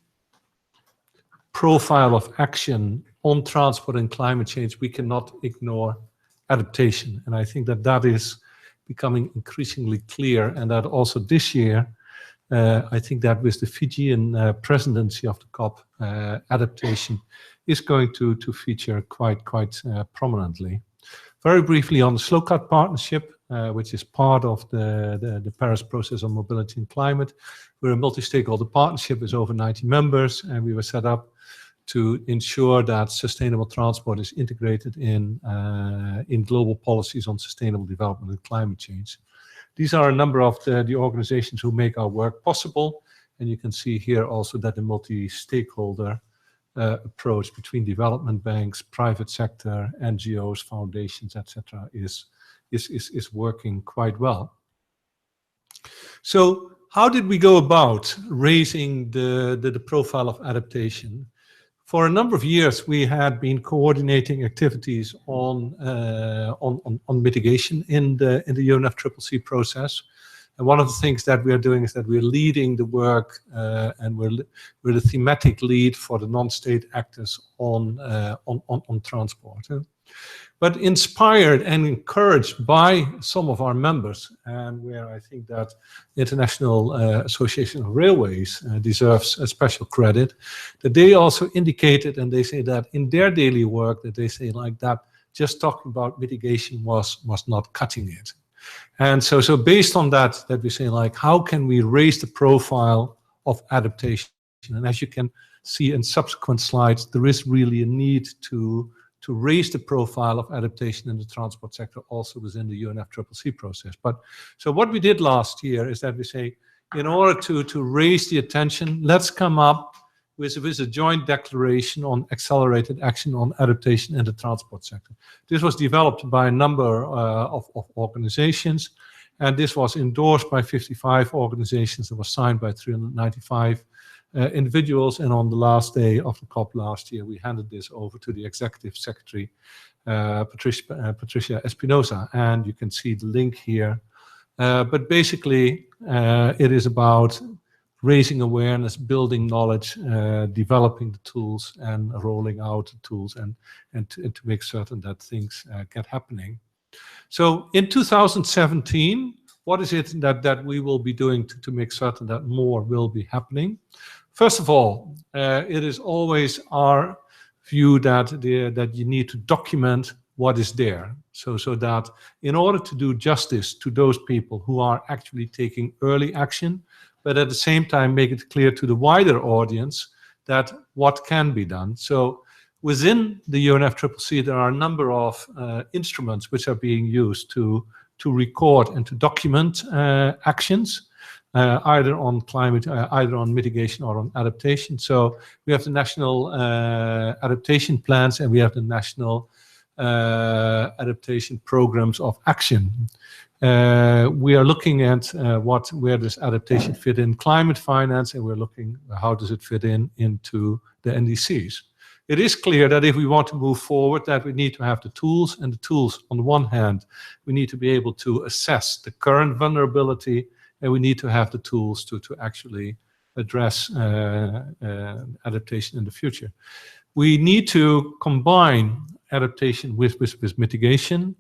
profile of action on transport and climate change, we cannot ignore adaptation. And I think that is becoming increasingly clear, and that also this year, I think that with the Fijian presidency of the COP, adaptation is going to feature quite prominently. Very briefly on the Slow-Cat Partnership, which is part of the Paris process on mobility and climate. We're a multi-stakeholder partnership with over 90 members, and we were set up to ensure that sustainable transport is integrated in global policies on sustainable development and climate change. These are a number of the organizations who make our work possible, and you can see here also that the multi-stakeholder approach between development banks, private sector, NGOs, foundations, etc., is working quite well. So how did we go about raising the profile of adaptation? For a number of years, we had been coordinating activities on mitigation in the UNFCCC process. And one of the things that we are doing is that we're leading the work, and we're the thematic lead for the non-state actors on transport. But inspired and encouraged by some of our members, and where I think that the International Association of Railways deserves a special credit, that they also indicated, and they say that in their daily work, that they say like that, just talking about mitigation was not cutting it. And so based on that we say like, how can we raise the profile of adaptation? And as you can see in subsequent slides, there is really a need to raise the profile of adaptation in the transport sector also within the UNFCCC process. But so what we did last year is that we say, in order to raise the attention, let's come up with a joint declaration on accelerated action on adaptation in the transport sector. This was developed by a number of organizations, and this was endorsed by 55 organizations. It was signed by 395 individuals, and on the last day of the COP last year, we handed this over to the Executive Secretary, Patricia Espinosa, and you can see the link here. But basically, it is about raising awareness, building knowledge, developing the tools, and rolling out the tools, and to make certain that things get happening. So in 2017, what is it that we will be doing to make certain that more will be happening? First of all, it is always our view that you need to document what is there, so that in order to do justice to those people who are actually taking early action, but at the same time make it clear to the wider audience that what can be done. So within the UNFCCC, there are a number of instruments which are being used to record and to document actions, either on climate, either on mitigation or on adaptation. So we have the national adaptation plans, and we have the national adaptation programs of action. We are looking at where does adaptation fit in climate finance, and we're looking how does it fit into the NDCs. it is clear that if we want to move forward, that we need to have the tools, and the tools, on the one hand, we need to be able to assess the current vulnerability, and we need to have the tools to actually address adaptation in the future. We need to combine adaptation with mitigation,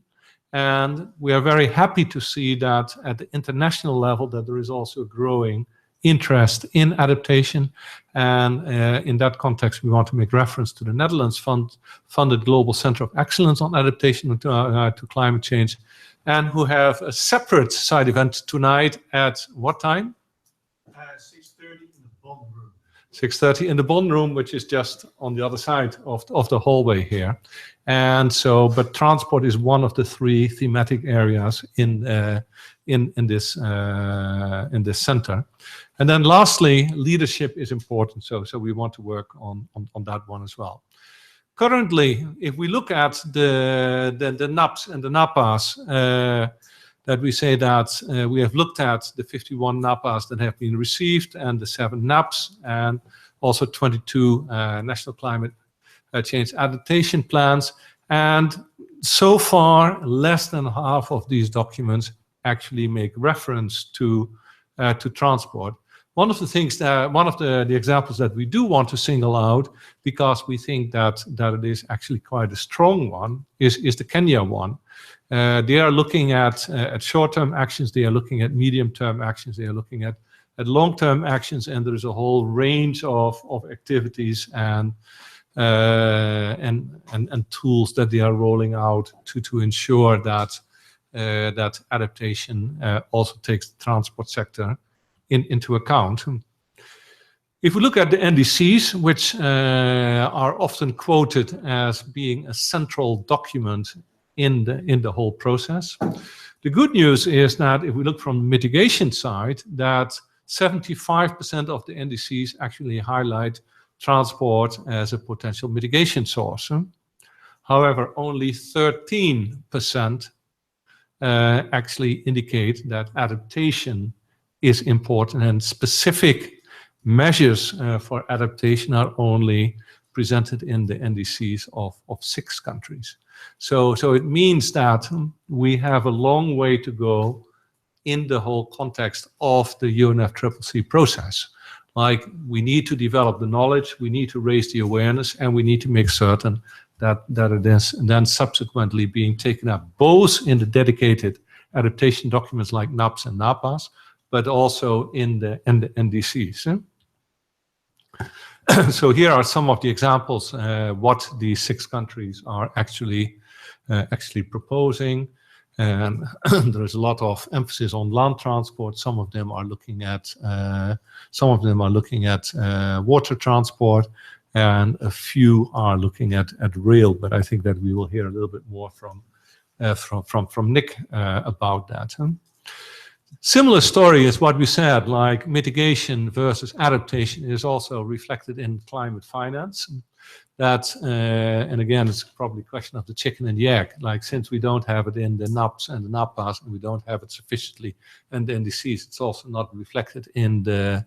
and we are very happy to see that at the international level that there is also a growing interest in adaptation, and in that context we want to make reference to the Netherlands funded Global Center of Excellence on Adaptation to Climate Change, and who have a separate side event tonight at what time? 6:30 in the bond room. 6:30 in the bond room, which is just on the other side of the hallway here. And so, but transport is one of the three thematic areas in this center. And then lastly, leadership is important. So we want to work on that one as well. Currently, if we look at the NAPs and the NAPAs, that we say that we have looked at the 51 NAPAs that have been received and the 7 NAPs, and also 22 national climate change adaptation plans. And so far, less than half of these documents actually make reference to transport. One of the things that, one of the examples that we do want to single out, because we think that it is actually quite a strong one, is the Kenya one. They are looking at short-term actions, they are looking at medium-term actions, they are looking at long-term actions, and there is a whole range of activities and tools that they are rolling out to ensure that that adaptation also takes the transport sector into account. If we look at the NDCs, which are often quoted as being a central document in the whole process, the good news is that if we look from the mitigation side, that 75% of the NDCs actually highlight transport as a potential mitigation source. However, only 13% actually indicate that adaptation is important, and specific measures for adaptation are only presented in the NDCs of 6 countries. So it means that we have a long way to go in the whole context of the UNFCCC process. Like, we need to develop the knowledge, we need to raise the awareness, and we need to make certain that it is then subsequently being taken up both in the dedicated adaptation documents like NAPs and NAPAs, but also in the NDCs. So here are some of the examples what these 6 countries are actually proposing. And there is a lot of emphasis on land transport. Some of them are looking at water transport, and a few are looking at rail. But I think that we will hear a little bit more from Nick about that. Similar story is what we said, like mitigation versus adaptation is also reflected in climate finance. That, and again, it's probably a question of the chicken and the egg. Like, since we don't have it in the NAPs and the NAPAs, and we don't have it sufficiently in the NDCs, it's also not reflected in the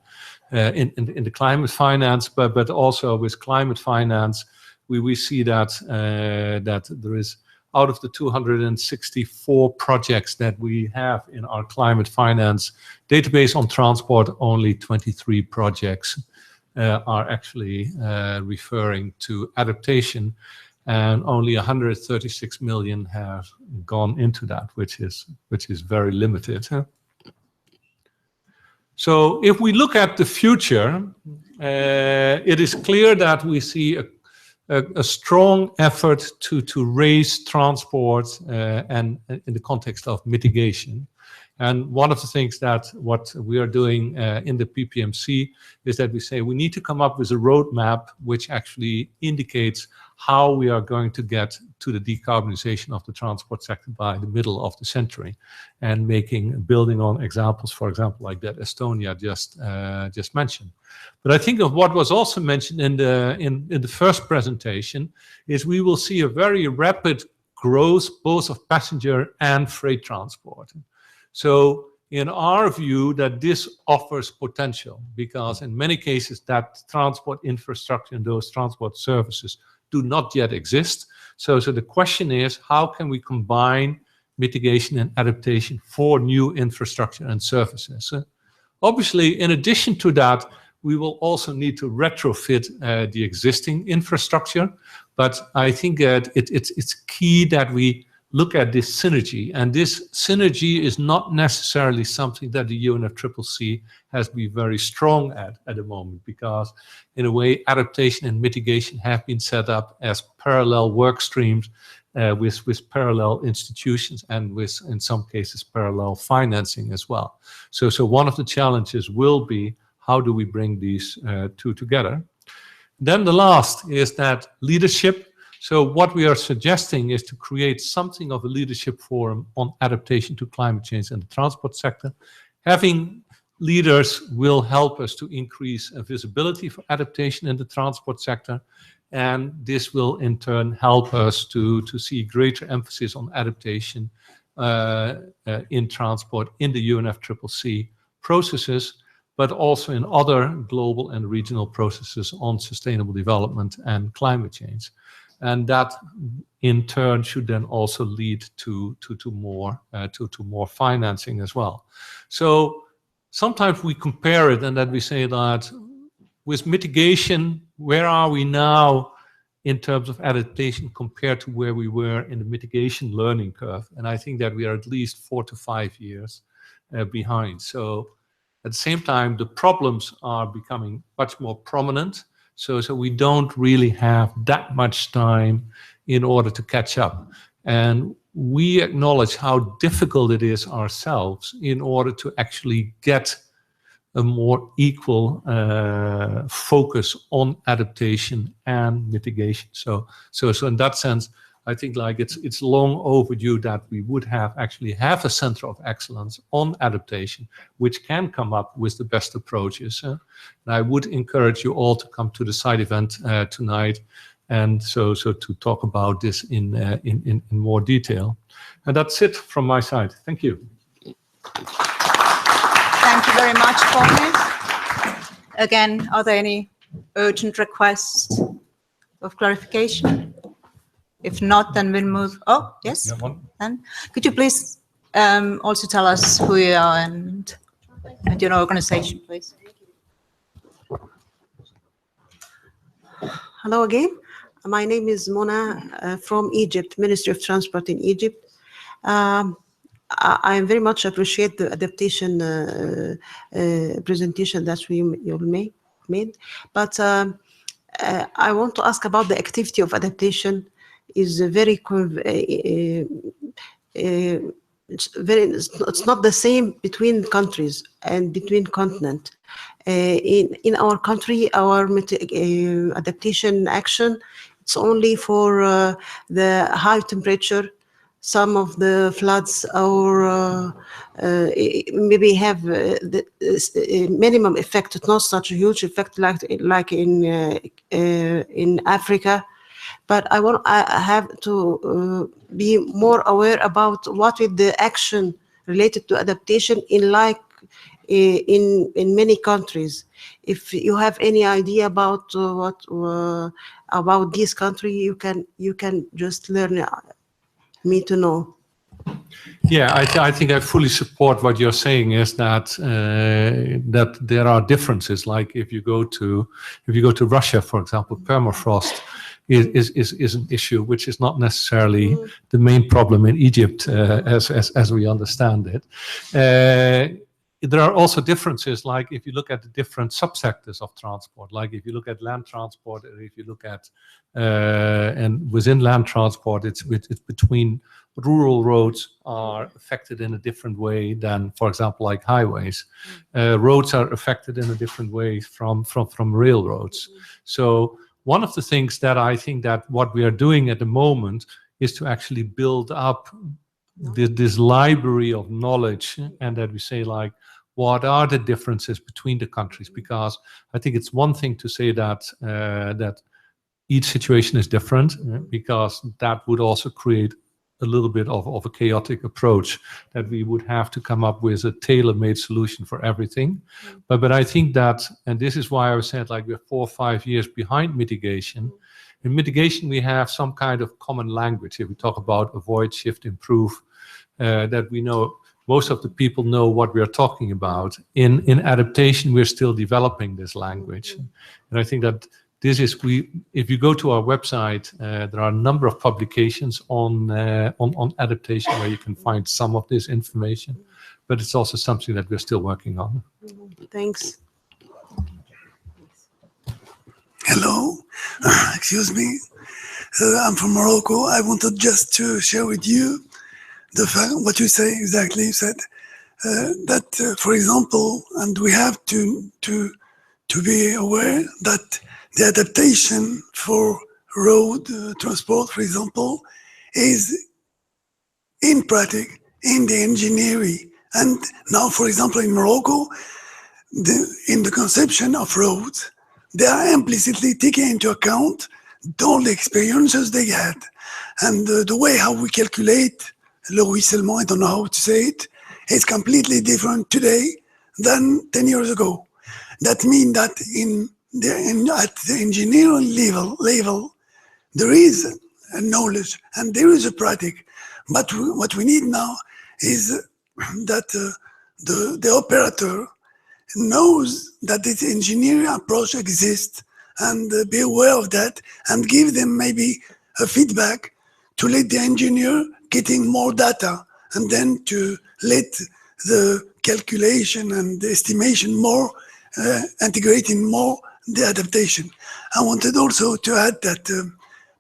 climate finance. But also with climate finance, we see that that there is, out of the 264 projects that we have in our climate finance database on transport, only 23 projects are actually referring to adaptation, and only 136 million have gone into that, which is very limited. So if we look at the future, it is clear that we see a strong effort to raise transport and in the context of mitigation. And one of the things that what we are doing in the PPMC is that we say we need to come up with a roadmap which actually indicates how we are going to get to the decarbonization of the transport sector by the middle of the century, and building on examples, for example, like that Estonia just mentioned. But I think of what was also mentioned in the first presentation is we will see a very rapid growth both of passenger and freight transport. So in our view, that this offers potential, because in many cases that transport infrastructure and those transport services do not yet exist. So the question is, how can we combine mitigation and adaptation for new infrastructure and services? Obviously, in addition to that, we will also need to retrofit the existing infrastructure. But I think that it's key that we look at this synergy. And this synergy is not necessarily something that the UNFCCC has been very strong at the moment, because in a way, adaptation and mitigation have been set up as parallel work streams with parallel institutions and with, in some cases, parallel financing as well. So one of the challenges will be, how do we bring these two together? Then the last is that leadership. So what we are suggesting is to create something of a leadership forum on adaptation to climate change in the transport sector. Having leaders will help us to increase visibility for adaptation in the transport sector. And this will in turn help us to see greater emphasis on adaptation in transport in the UNFCCC processes, but also in other global and regional processes on sustainable development and climate change. And that in turn should then also lead to more financing as well. So sometimes we compare it and that we say that with mitigation, where are we now in terms of adaptation compared to where we were in the mitigation learning curve? And I think that we are at least 4 to 5 years behind. So at the same time, the problems are becoming much more prominent. So we don't really have that much time in order to catch up. And we acknowledge how difficult it is ourselves in order to actually get a more equal focus on adaptation and mitigation. So in that sense, I think like it's long overdue that we would actually have a center of excellence on adaptation, which can come up with the best approaches. And I would encourage you all to come to the side event tonight, and so to talk about this in more detail. And that's it from my side. Thank you. Thank you very much, Thomas. Again, are there any urgent requests of clarification? If not, then we'll move. Oh, yes. Yeah, one. And could you please also tell us who you are and your organization, please? Hello again. My name is Mona from Egypt, Ministry of Transport in Egypt. I very much appreciate the adaptation presentation that you made, but I want to ask about the activity of adaptation. Is it's not the same between countries and between continents. In our country, our adaptation action, it's only for the high temperature. Some of the floods or maybe have the minimum effect. It's not such a huge effect like in Africa. But I have to be more aware about what is the action related to adaptation in many countries. If you have any idea about about this country, you can just learn me to know. Yeah, I think I fully support what you're saying. Is that that there are differences. Like if you go to Russia, for example, permafrost is an issue which is not necessarily the main problem in Egypt as we understand it. There are also differences, like if you look at the different subsectors of transport, like if you look at land transport, or if you look at and within land transport, it's between rural roads are affected in a different way than, for example, like highways. Roads are affected in a different way from railroads. So one of the things that I think that what we are doing at the moment is to actually build up this library of knowledge, and that we say like, what are the differences between the countries? Because I think it's one thing to say that that each situation is different, because that would also create a little bit of a chaotic approach, that we would have to come up with a tailor-made solution for everything. But I think that, and this is why I said like we're 4 or 5 years behind mitigation. In mitigation, we have some kind of common language. If we talk about avoid, shift, improve, that we know, most of the people know what we are talking about. In adaptation, we're still developing this language. And I think that this is, if you go to our website, there are a number of publications on adaptation where you can find some of this information, but it's also something that we're still working on. Thanks. Hello, excuse me. I'm from Morocco. I wanted just to share with you the fact, what you say exactly. You said that, for example, and we have to be aware that the adaptation for road transport, for example, is in practice in the engineering. And now, for example, in Morocco, in the conception of roads, they are implicitly taking into account all the experiences they had. And the way how we calculate le ruissellement, I don't know how to say it, is completely different today than 10 years ago. That means that at the engineering level, there is a knowledge and there is a practice. But what we need now is that the operator knows that this engineering approach exists and be aware of that and give them maybe a feedback to let the engineer getting more data and then to let the calculation and the estimation more integrating more the adaptation. I wanted also to add that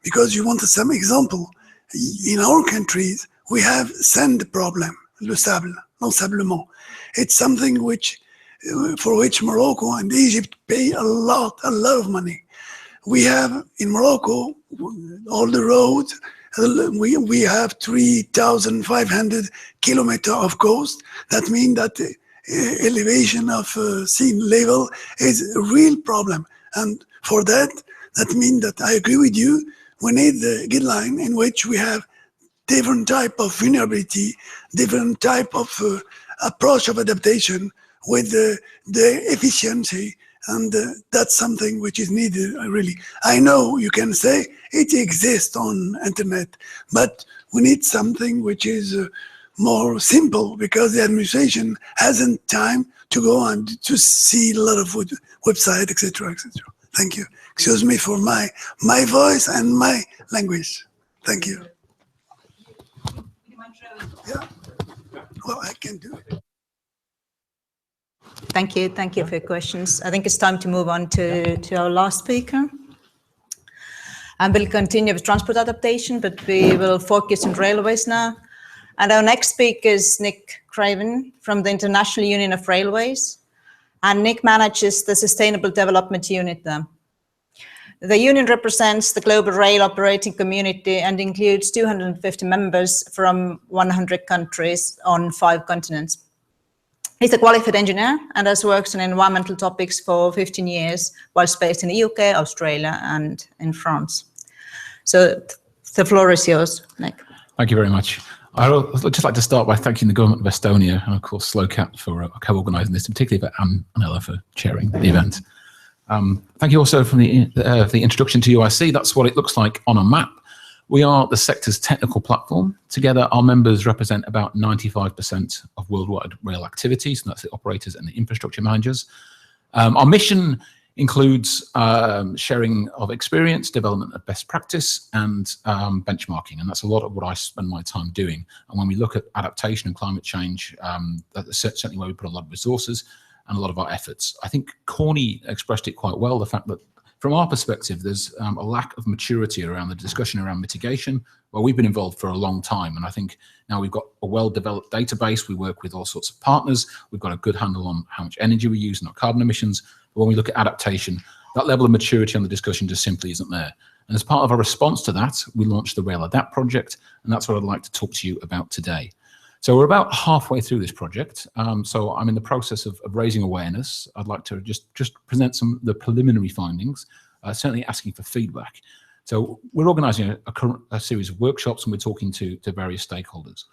because you wanted some example, in our countries we have sand problem, le sable, l'ensablement. It's something which for which Morocco and Egypt pay a lot of money. We have in Morocco all the roads. We have 3,500 kilometers of coast. That means that the elevation of sea level is a real problem. And for that means that I agree with you. We need the guideline in which we have different type of vulnerability, different type of approach of adaptation with the efficiency, and that's something which is needed really. I know you can say it exists on internet, but we need something which is more simple because the administration hasn't time to go and to see a lot of website, etc., etc. Thank you. Excuse me for my voice and my language. Thank you. Yeah. Well, I can do it. Thank you for your questions. I think it's time to move on to our last speaker. And we'll continue with transport adaptation, but we will focus on railways now. And our next speaker is Nick Craven from the International Union of Railways. And Nick manages the Sustainable Development Unit there. The union represents the global rail operating community and includes 250 members from 100 countries on 5 continents. He's a qualified engineer and has worked on environmental topics for 15 years, whilst based in the UK, Australia, and in France. So the floor is yours, Nick. Thank you very much. I'd just like to start by thanking the government of Estonia and, of course, SLOCAT for co-organising this, particularly for Anela for chairing the event. Thank you also for the introduction to UIC. That's what it looks like on a map. We are the sector's technical platform. Together, our members represent about 95% of worldwide rail activities, and that's the operators and the infrastructure managers. Our mission includes sharing of experience, development of best practice, and benchmarking, and that's a lot of what I spend my time doing. And when we look at adaptation and climate change, that's certainly where we put a lot of resources and a lot of our efforts. I think Corny expressed it quite well, the fact that from our perspective, there's a lack of maturity around the discussion around mitigation. Well, we've been involved for a long time, and I think now we've got a well-developed database. We work with all sorts of partners. We've got a good handle on how much energy we use and our carbon emissions. But when we look at adaptation, that level of maturity on the discussion just simply isn't there. And as part of our response to that, we launched the Rail Adapt project, and that's what I'd like to talk to you about today. So we're about halfway through this project. So I'm in the process of raising awareness. I'd like to just present some of the preliminary findings, certainly asking for feedback. So we're organising a series of workshops, and we're talking to various stakeholders.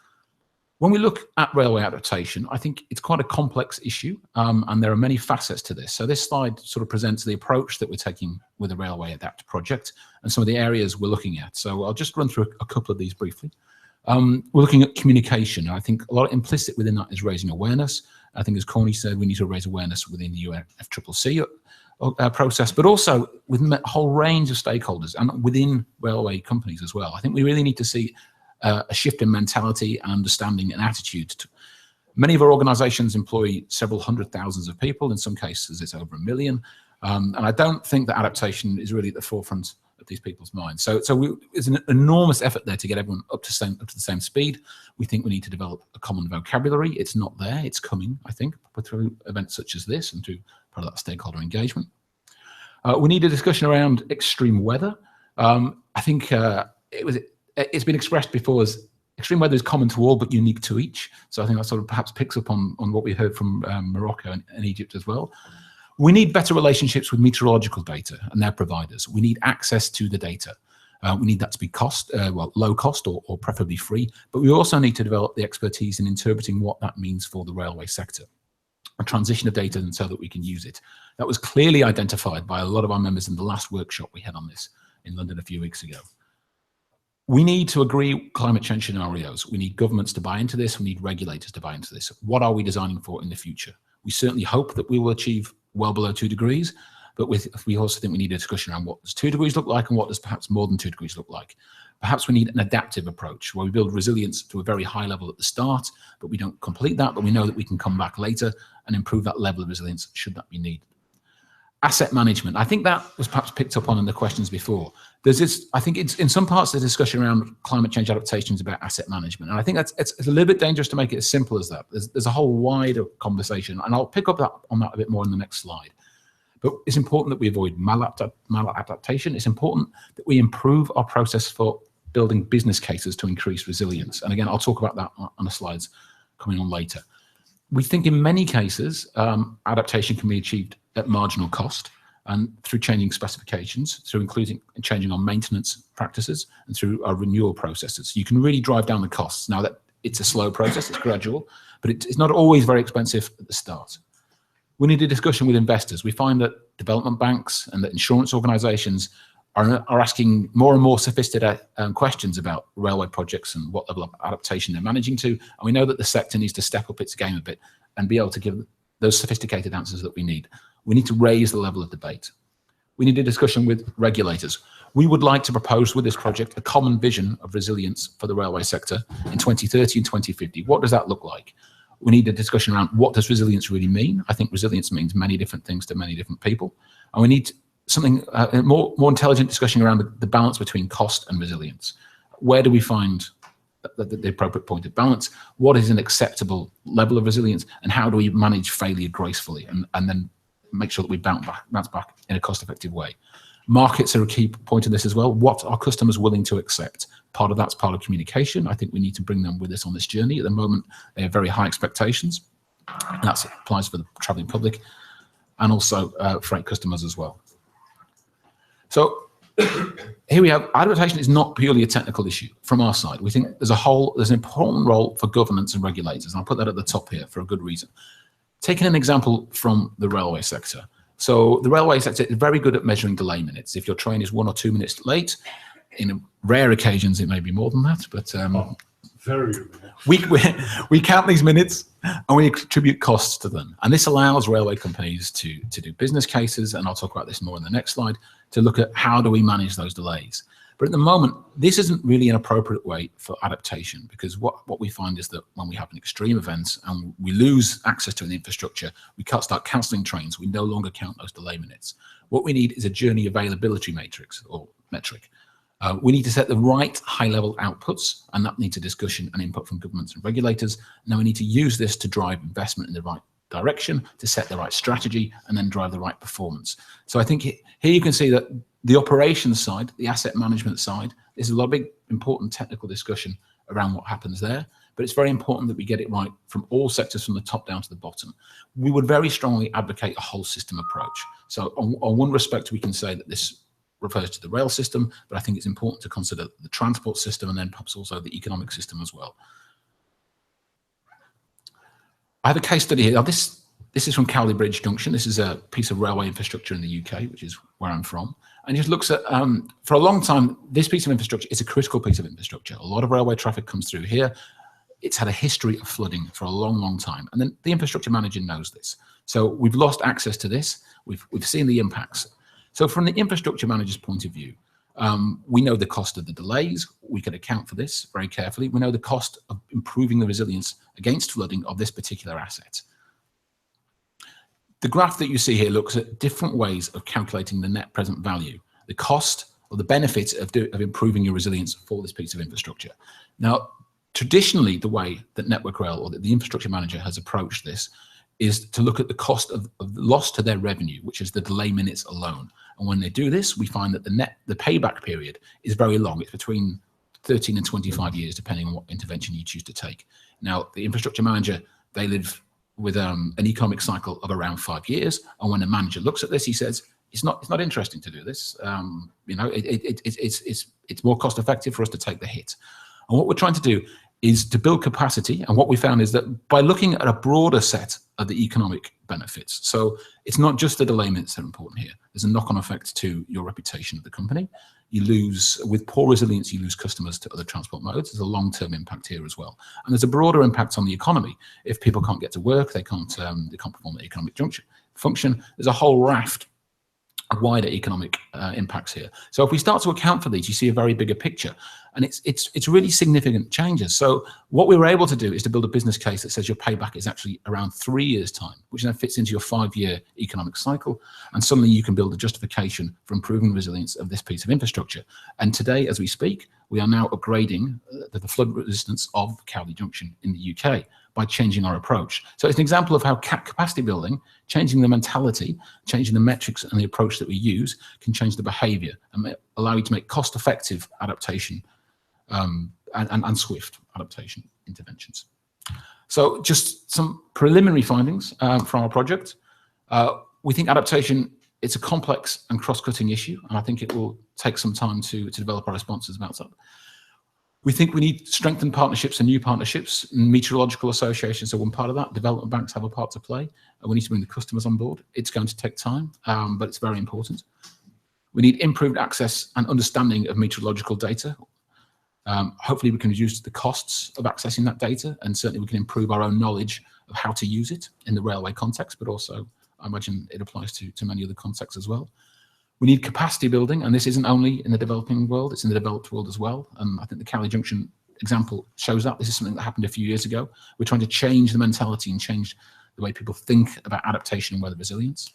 When we look at railway adaptation, I think it's quite a complex issue, and there are many facets to this. So this slide sort of presents the approach that we're taking with the Railway Adapt project and some of the areas we're looking at. So I'll just run through a couple of these briefly. We're looking at communication. I think a lot implicit within that is raising awareness. I think, as Corny said, we need to raise awareness within the UNFCCC process, but also with a whole range of stakeholders and within railway companies as well. I think we really need to see a shift in mentality and understanding and attitude. Many of our organisations employ several hundred thousands of people. In some cases, it's over 1 million. And I don't think that adaptation is really at the forefront of these people's minds. So it's an enormous effort there to get everyone up to the same speed. We think we need to develop a common vocabulary. It's not there. It's coming, I think, through events such as this and through part of that stakeholder engagement. We need a discussion around extreme weather. I think it's been expressed before as extreme weather is common to all but unique to each. So I think that sort of perhaps picks up on what we heard from Morocco and Egypt as well. We need better relationships with meteorological data and their providers. We need access to the data. We need that to be low cost or preferably free, but we also need to develop the expertise in interpreting what that means for the railway sector. A transition of data and so that we can use it. That was clearly identified by a lot of our members in the last workshop we had on this in London a few weeks ago. We need to agree climate change scenarios. We need governments to buy into this. We need regulators to buy into this. What are we designing for in the future? We certainly hope that we will achieve well below 2 degrees, but we also think we need a discussion around what does 2 degrees look like and what does perhaps more than 2 degrees look like. Perhaps we need an adaptive approach where we build resilience to a very high level at the start, but we don't complete that, but we know that we can come back later and improve that level of resilience should that be needed. Asset management. I think that was perhaps picked up on in the questions before. There's this, I think it's in some parts of the discussion around climate change adaptations about asset management. And I think it's a little bit dangerous to make it as simple as that. There's a whole wider conversation, and I'll pick up on that a bit more in the next slide. But it's important that we avoid maladaptation. It's important that we improve our process for building business cases to increase resilience. And again, I'll talk about that on the slides coming on later. We think in many cases, adaptation can be achieved at marginal cost and through changing specifications, through including changing our maintenance practices and through our renewal processes. You can really drive down the costs. Now that it's a slow process, it's gradual, but it's not always very expensive at the start. We need a discussion with investors. We find that development banks and that insurance organizations are asking more and more sophisticated questions about railway projects and what level of adaptation they're managing to. And we know that the sector needs to step up its game a bit and be able to give those sophisticated answers that we need. We need to raise the level of debate. We need a discussion with regulators. We would like to propose with this project a common vision of resilience for the railway sector in 2030 and 2050. What does that look like? We need a discussion around what does resilience really mean? I think resilience means many different things to many different people. And we need something, a more intelligent discussion around the balance between cost and resilience. Where do we find the appropriate point of balance? What is an acceptable level of resilience? And how do we manage failure gracefully and then make sure that we bounce back in a cost-effective way? Markets are a key point of this as well. What are customers willing to accept? Part of that's part of communication. I think we need to bring them with us on this journey. At the moment, they have very high expectations. And that applies for the traveling public and also freight customers as well. So here we have, adaptation is not purely a technical issue from our side. We think there's an important role for governance and regulators. And I'll put that at the top here for a good reason. Taking an example from the railway sector. So the railway sector is very good at measuring delay minutes. If your train is 1 or 2 minutes late, in rare occasions, it may be more than that, but very we count these minutes and we attribute costs to them. And this allows railway companies to do business cases, and I'll talk about this more in the next slide, to look at how do we manage those delays. But at the moment, this isn't really an appropriate way for adaptation, because what we find is that when we have an extreme event and we lose access to an infrastructure, we can't start cancelling trains. We no longer count those delay minutes. What we need is a journey availability matrix or metric. We need to set the right high-level outputs, and that needs a discussion and input from governments and regulators. Now we need to use this to drive investment in the right direction, to set the right strategy, and then drive the right performance. So I think here you can see that the operations side, the asset management side, is a lot of big, important technical discussion around what happens there. But it's very important that we get it right from all sectors, from the top down to the bottom. We would very strongly advocate a whole system approach. So on one respect, we can say that this refers to the rail system, but I think it's important to consider the transport system and then perhaps also the economic system as well. I have a case study here. Now this is from Cowley Bridge Junction. This is a piece of railway infrastructure in the UK, which is where I'm from. And it just looks at, for a long time, this piece of infrastructure is a critical piece of infrastructure. A lot of railway traffic comes through here. It's had a history of flooding for a long, long time. And then the infrastructure manager knows this. So we've lost access to this. We've seen the impacts. So from the infrastructure manager's point of view, we know the cost of the delays. We can account for this very carefully. We know the cost of improving the resilience against flooding of this particular asset. The graph that you see here looks at different ways of calculating the net present value, the cost or the benefit of improving your resilience for this piece of infrastructure. Now, traditionally, the way that Network Rail or the infrastructure manager has approached this is to look at the cost of loss to their revenue, which is the delay minutes alone. And when they do this, we find that the payback period is very long. It's between 13 and 25 years, depending on what intervention you choose to take. Now, the infrastructure manager, they live with an economic cycle of around 5 years. And when the manager looks at this, he says, it's not interesting to do this. You know, it's more cost effective for us to take the hit. And what we're trying to do is to build capacity. And what we found is that by looking at a broader set of the economic benefits, so it's not just the delay minutes that are important here. There's a knock-on effect to your reputation of the company. You lose, with poor resilience, you lose customers to other transport modes. There's a long-term impact here as well. And there's a broader impact on the economy. If people can't get to work, they can't perform their economic function. There's a whole raft of wider economic impacts here. So if we start to account for these, you see a very bigger picture. And it's really significant changes. So what we were able to do is to build a business case that says your payback is actually around 3 years' time, which then fits into your 5-year economic cycle. And suddenly you can build a justification for improving resilience of this piece of infrastructure. And today, as we speak, we are now upgrading the flood resistance of Cowley Junction in the UK by changing our approach. So it's an example of how capacity building, changing the mentality, changing the metrics and the approach that we use can change the behavior and allow you to make cost-effective adaptation and swift adaptation interventions. So just some preliminary findings from our project. We think adaptation, it's a complex and cross-cutting issue, and I think it will take some time to develop our responses about that. We think we need strengthened partnerships and new partnerships. Meteorological associations are one part of that. Development banks have a part to play. And we need to bring the customers on board. It's going to take time, but it's very important. We need improved access and understanding of meteorological data. Hopefully we can reduce the costs of accessing that data, and certainly we can improve our own knowledge of how to use it in the railway context, but also I imagine it applies to many other contexts as well. We need capacity building, and this isn't only in the developing world, it's in the developed world as well. And I think the Cowley Junction example shows that. This is something that happened a few years ago. We're trying to change the mentality and change the way people think about adaptation and weather resilience.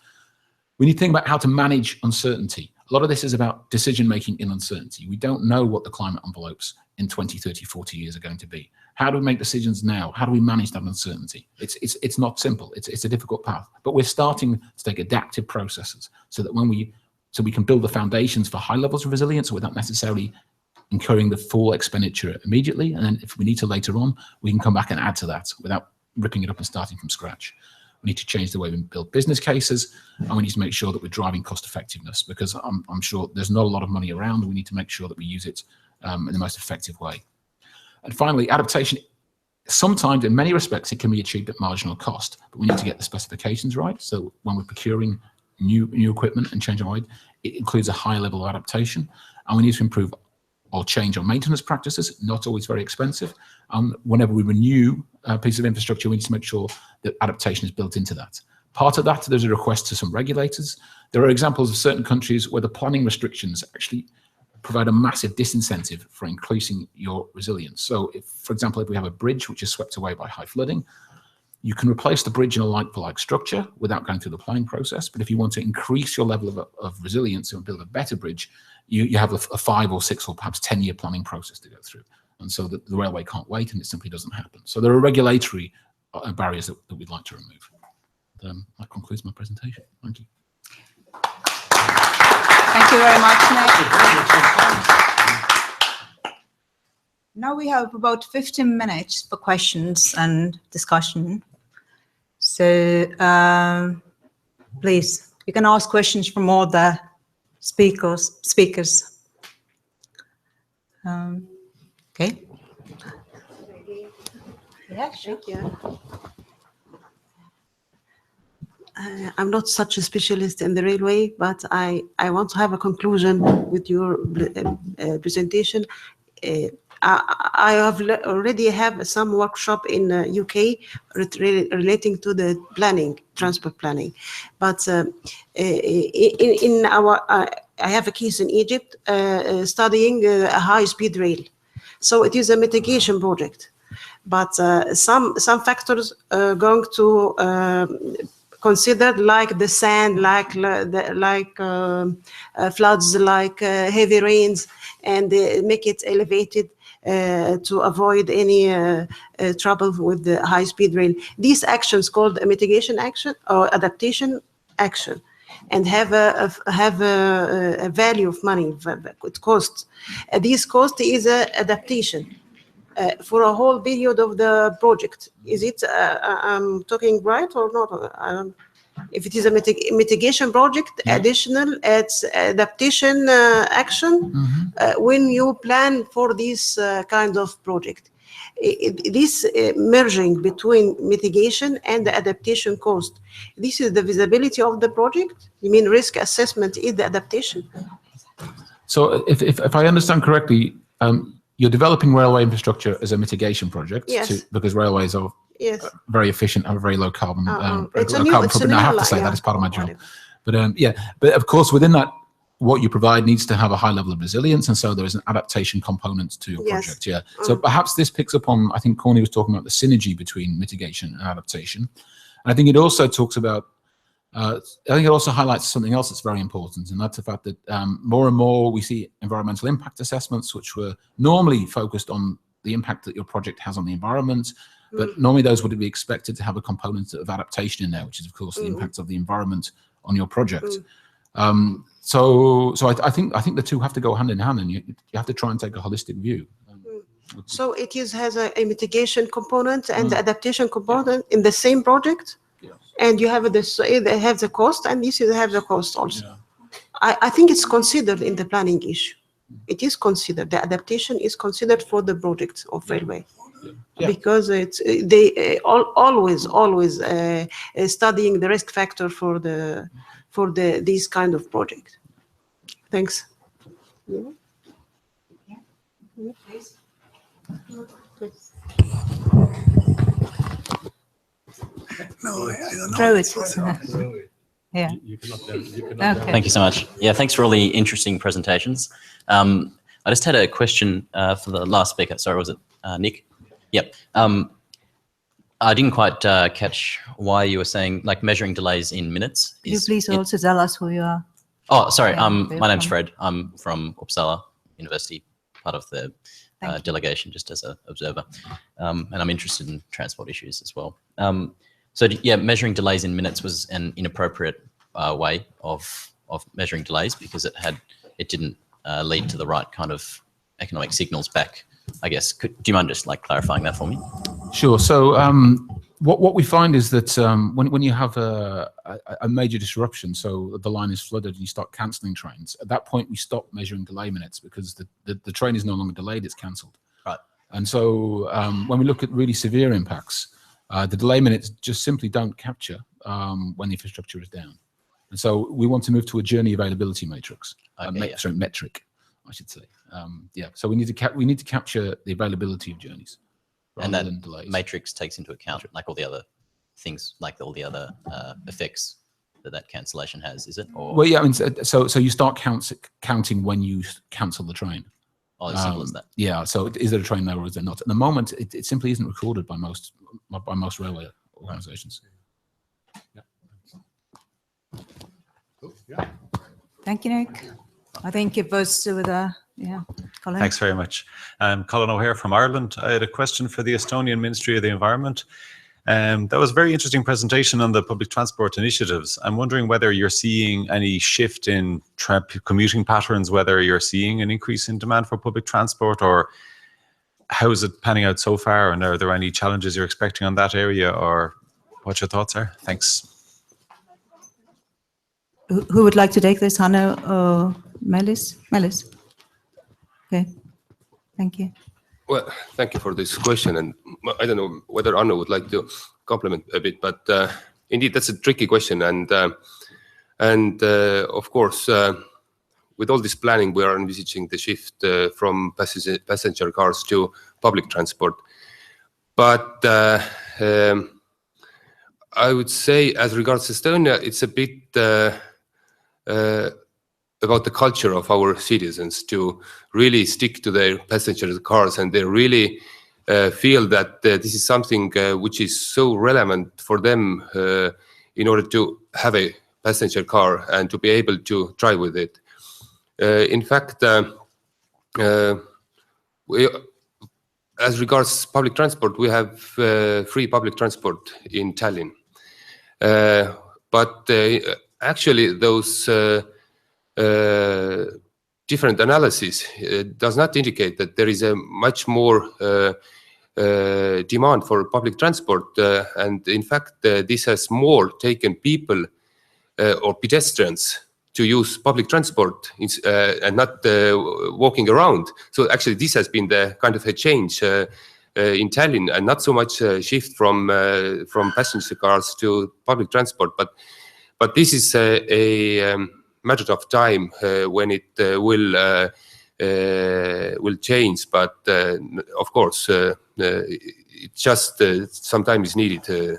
We need to think about how to manage uncertainty. A lot of this is about decision-making in uncertainty. We don't know what the climate envelopes in 20, 30, 40 years are going to be. How do we make decisions now? How do we manage that uncertainty? It's not simple. It's a difficult path, but we're starting to take adaptive processes so that we can build the foundations for high levels of resilience without necessarily incurring the full expenditure immediately. And then if we need to later on, we can come back and add to that without ripping it up and starting from scratch. We need to change the way we build business cases, and we need to make sure that we're driving cost effectiveness, because I'm sure there's not a lot of money around. We need to make sure that we use it in the most effective way. And finally, adaptation, sometimes in many respects, it can be achieved at marginal cost, but we need to get the specifications right. So when we're procuring new equipment and change our mind, it includes a higher level of adaptation, and we need to improve or change our maintenance practices, not always very expensive. Whenever we renew a piece of infrastructure, we need to make sure that adaptation is built into that. Part of that, there's a request to some regulators. There are examples of certain countries where the planning restrictions actually provide a massive disincentive for increasing your resilience. So if, for example, if we have a bridge which is swept away by high flooding, you can replace the bridge in a like-for-like structure without going through the planning process. But if you want to increase your level of resilience and build a better bridge, you have a 5 or 6 or perhaps 10-year planning process to go through. And so the railway can't wait, and it simply doesn't happen. So there are regulatory barriers that we'd like to remove. That concludes my presentation. Thank you. Thank you very much, Nick. Now we have about 15 minutes for questions and discussion. So please, you can ask questions from all the speakers. Okay. Yeah, thank you. I'm not such a specialist in the railway, but I want to have a conclusion with your presentation. I have already have some workshop in UK relating to the planning, transport planning, but in our I have a case in Egypt studying a high-speed rail, so it is a mitigation project, but some factors are going to considered like the sand, like floods, like heavy rains, and make it elevated to avoid any trouble with the high-speed rail. These actions called a mitigation action or adaptation action, and have a value of money. It costs. This cost is adaptation. For a whole period of the project. Is it, I'm talking right or not? If it is a mitigation project, additional, it's adaptation action when you plan for this kind of project. This merging between mitigation and the adaptation cost, this is the visibility of the project? You mean risk assessment is the adaptation? So if I understand correctly, you're developing railway infrastructure as a mitigation project, because railways are very efficient, have a very low carbon. Footprint. I have to say that is part of my job. But but of course within that, what you provide needs to have a high level of resilience, and so there is an adaptation component to your project. So perhaps this picks up on, I think Corny was talking about the synergy between mitigation and adaptation. And I think it also talks about I think it also highlights something else that's very important, and that's the fact that more and more we see environmental impact assessments, which were normally focused on the impact that your project has on the environment, but normally those would be expected to have a component of adaptation in there, which is of course the impact of the environment on your project. So I think the two have to go hand in hand, and you have to try and take a holistic view. So it has a mitigation component and the adaptation component in the same project? And you have they have the cost, and this have the cost also. I think it's considered in the planning issue. It is considered. The adaptation is considered for the project of railway, because it's they always studying the risk factor for these kind of project. Thanks. No, I don't know. Throw it. Yeah. Okay. Thank you so much. Yeah, thanks for all the interesting presentations. I just had a question for the last speaker. Sorry, was it Nick? Yep. I didn't quite catch why you were saying like measuring delays in minutes. Could you please also tell us who you are? Oh, sorry. My name's Fred. I'm from Uppsala University, part of the delegation, just as an observer, and I'm interested in transport issues as well. So yeah, measuring delays in minutes was an inappropriate way of measuring delays, because it didn't lead to the right kind of economic signals back, I guess. Do you mind just like clarifying that for me? Sure. So what we find is that when you have a major disruption, so the line is flooded and you start cancelling trains, at that point we stop measuring delay minutes, because the train is no longer delayed, it's cancelled. Right. And so when we look at really severe impacts, the delay minutes just simply don't capture when the infrastructure is down. And so we want to move to a journey availability matrix, sorry, metric, I should say. So we need to capture the availability of journeys. And that matrix takes into account like all the other things, like all the other effects that cancellation has, is it? Or? Well, yeah, I mean, so you start counting when you cancel the train. Oh, as simple as that. Yeah. So is there a train there or is there not? At the moment, it simply isn't recorded by most railway organisations. Thank you, Nick. I think it goes to the Colin. Thanks very much. Colin O'Hare from Ireland. I had a question for the Estonian Ministry of the Environment. That was a very interesting presentation on the public transport initiatives. I'm wondering whether you're seeing any shift in commuting patterns, whether you're seeing an increase in demand for public transport, or how is it panning out so far? And are there any challenges you're expecting on that area, or what your thoughts are? Thanks. Who would like to take this, Hanno or Melis? Melis. Okay, thank you. Well, thank you for this question, and I don't know whether Anno would like to compliment a bit, but indeed that's a tricky question, and of course, with all this planning, we are envisaging the shift from passenger cars to public transport. But I would say, as regards Estonia, it's a bit about the culture of our citizens to really stick to their passenger cars, and they really feel that this is something which is so relevant for them in order to have a passenger car and to be able to drive with it. In fact, as regards public transport, we have free public transport in Tallinn. But actually, those different analysis does not indicate that there is a much more demand for public transport. And in fact, this has more taken people or pedestrians to use public transport and not walking around. So actually, this has been the kind of a change in Tallinn, and not so much shift from passenger cars to public transport. But this is a matter of time when it will change. But of course, it just some time is needed to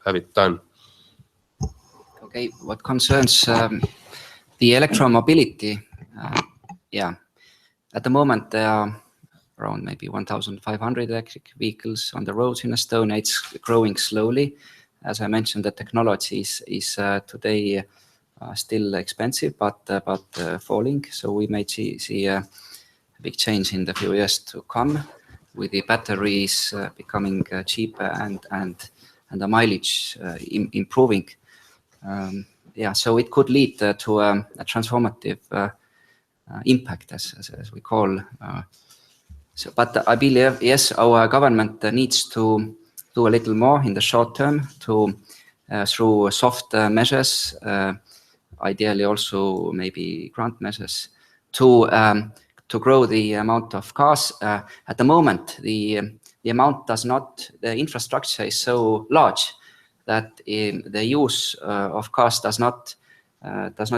have it done. Okay, what concerns the electro-mobility, yeah, at the moment there are around maybe 1,500 electric vehicles on the roads in Estonia. It's growing slowly. As I mentioned, the technology is today still expensive, but falling. So we may see a big change in the few years to come, with the batteries becoming cheaper and the mileage improving. Yeah, so it could lead to a transformative impact, as we call. So, but I believe, yes, our government needs to do a little more in the short term to through soft measures, ideally also maybe grant measures, to grow the amount of cars. At the moment, the amount does not, the infrastructure is so large that the use of cars does not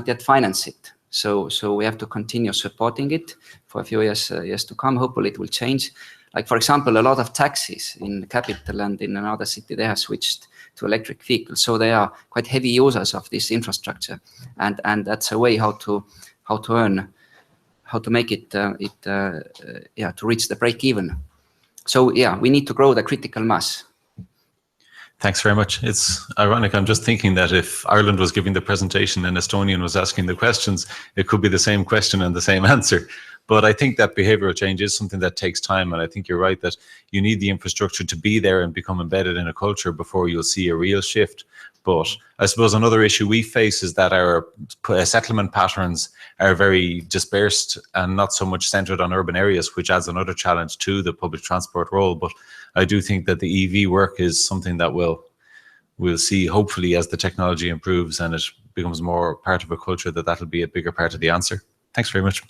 yet finance it. So we have to continue supporting it for a few years to come. Hopefully it will change. Like, for example, a lot of taxis in the capital and in another city, they have switched to electric vehicles. So they are quite heavy users of this infrastructure. And that's a way how to make it, yeah, to reach the break even. So yeah, we need to grow the critical mass. Thanks very much. It's ironic. I'm just thinking that if Ireland was giving the presentation and Estonian was asking the questions, it could be the same question and the same answer. But I think that behavioral change is something that takes time. And I think you're right that you need the infrastructure to be there and become embedded in a culture before you'll see a real shift. But I suppose another issue we face is that our settlement patterns are very dispersed and not so much centered on urban areas, which adds another challenge to the public transport role. But I do think that the EV work is something that we'll see, hopefully, as the technology improves and it becomes more part of a culture, that'll be a bigger part of the answer. Thanks very much.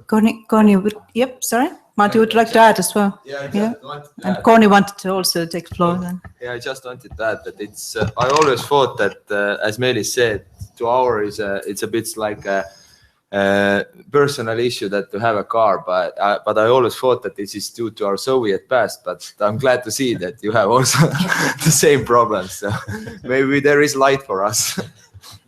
Corny, yep, sorry. Marty, would you like to add as well? Yeah, and Corny wanted to also take the floor then. Yeah, I just wanted to add that it's, I always thought that, as Meelis said, 2 hours, it's a bit like a personal issue that to have a car, but I always thought that this is due to our Soviet past, but I'm glad to see that you have also the same problems. So maybe there is light for us.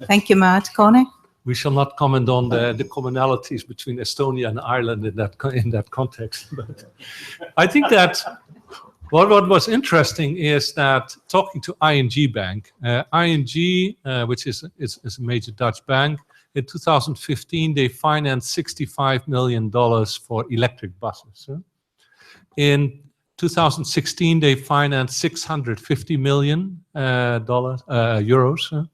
Thank you, Matt. Corny? We shall not comment on the commonalities between Estonia and Ireland in that context. But I think that what was interesting is that talking to ING Bank, ING, which is a major Dutch bank, in 2015 they financed $65 million for electric buses. In 2016 they financed $650 million euros.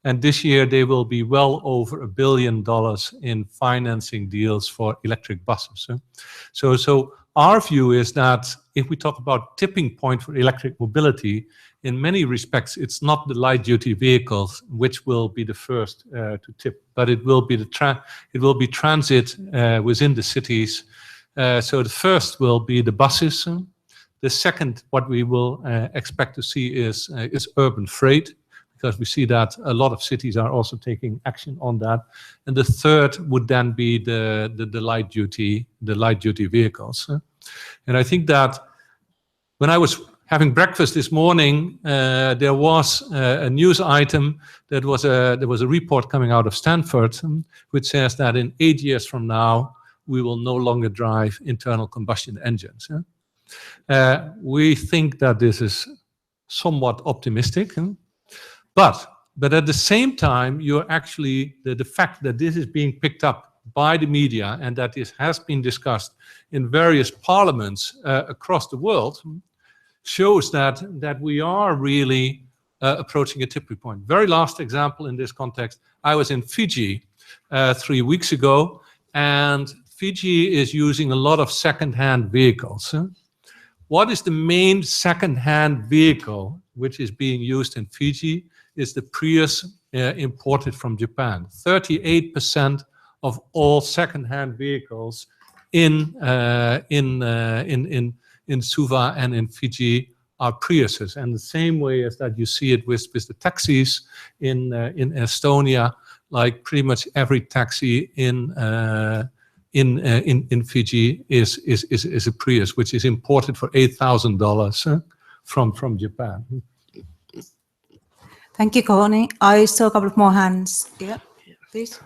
And this year they will be well over $1 billion in financing deals for electric buses. So our view is that if we talk about tipping point for electric mobility, in many respects, it's not the light-duty vehicles which will be the first to tip, but it will be transit within the cities. So the first will be the buses. The second, what we will expect to see is urban freight, because we see that a lot of cities are also taking action on that. And the third would then be the light-duty vehicles. And I think that when I was having breakfast this morning, there was a news item that there was a report coming out of Stanford, which says that in 8 years from now, we will no longer drive internal combustion engines. We think that this is somewhat optimistic, but at the same time, you're actually the fact that this is being picked up by the media and that this has been discussed in various parliaments across the world shows that we are really approaching a tipping point. Very last example in this context, I was in Fiji 3 weeks ago, and Fiji is using a lot of second-hand vehicles. What is the main second-hand vehicle which is being used in Fiji? Is the Prius imported from Japan. 38% of all second-hand vehicles in Suva and in Fiji are Priuses, and the same way as that you see it with the taxis in Estonia, like pretty much every taxi in Fiji is a Prius, which is imported for $8,000 from Japan. Thank you, Connie. I saw a couple of more hands. Yeah, please.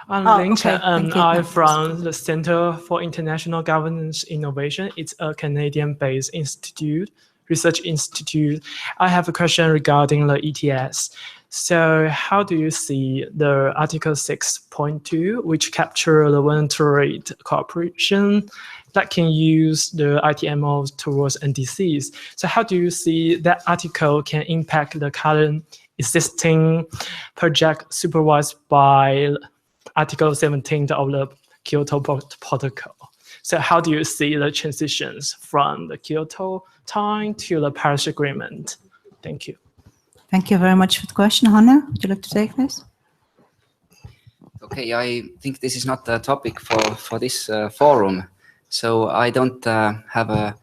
I'm Link, okay. and I'm from the Center for International Governance Innovation. It's a Canadian-based research institute. I have a question regarding the ETS. So how do you see the Article 6.2, which capture the voluntary cooperation that can use the ITMOs towards NDCs? So how do you see that article can impact the current existing project supervised by Article 17 of the Kyoto Protocol? So how do you see the transitions from the Kyoto time to the Paris Agreement? Thank you. Thank you very much for the question. Hanna, would you like to take this? Okay, I think this is not the topic for this forum, so I don't have a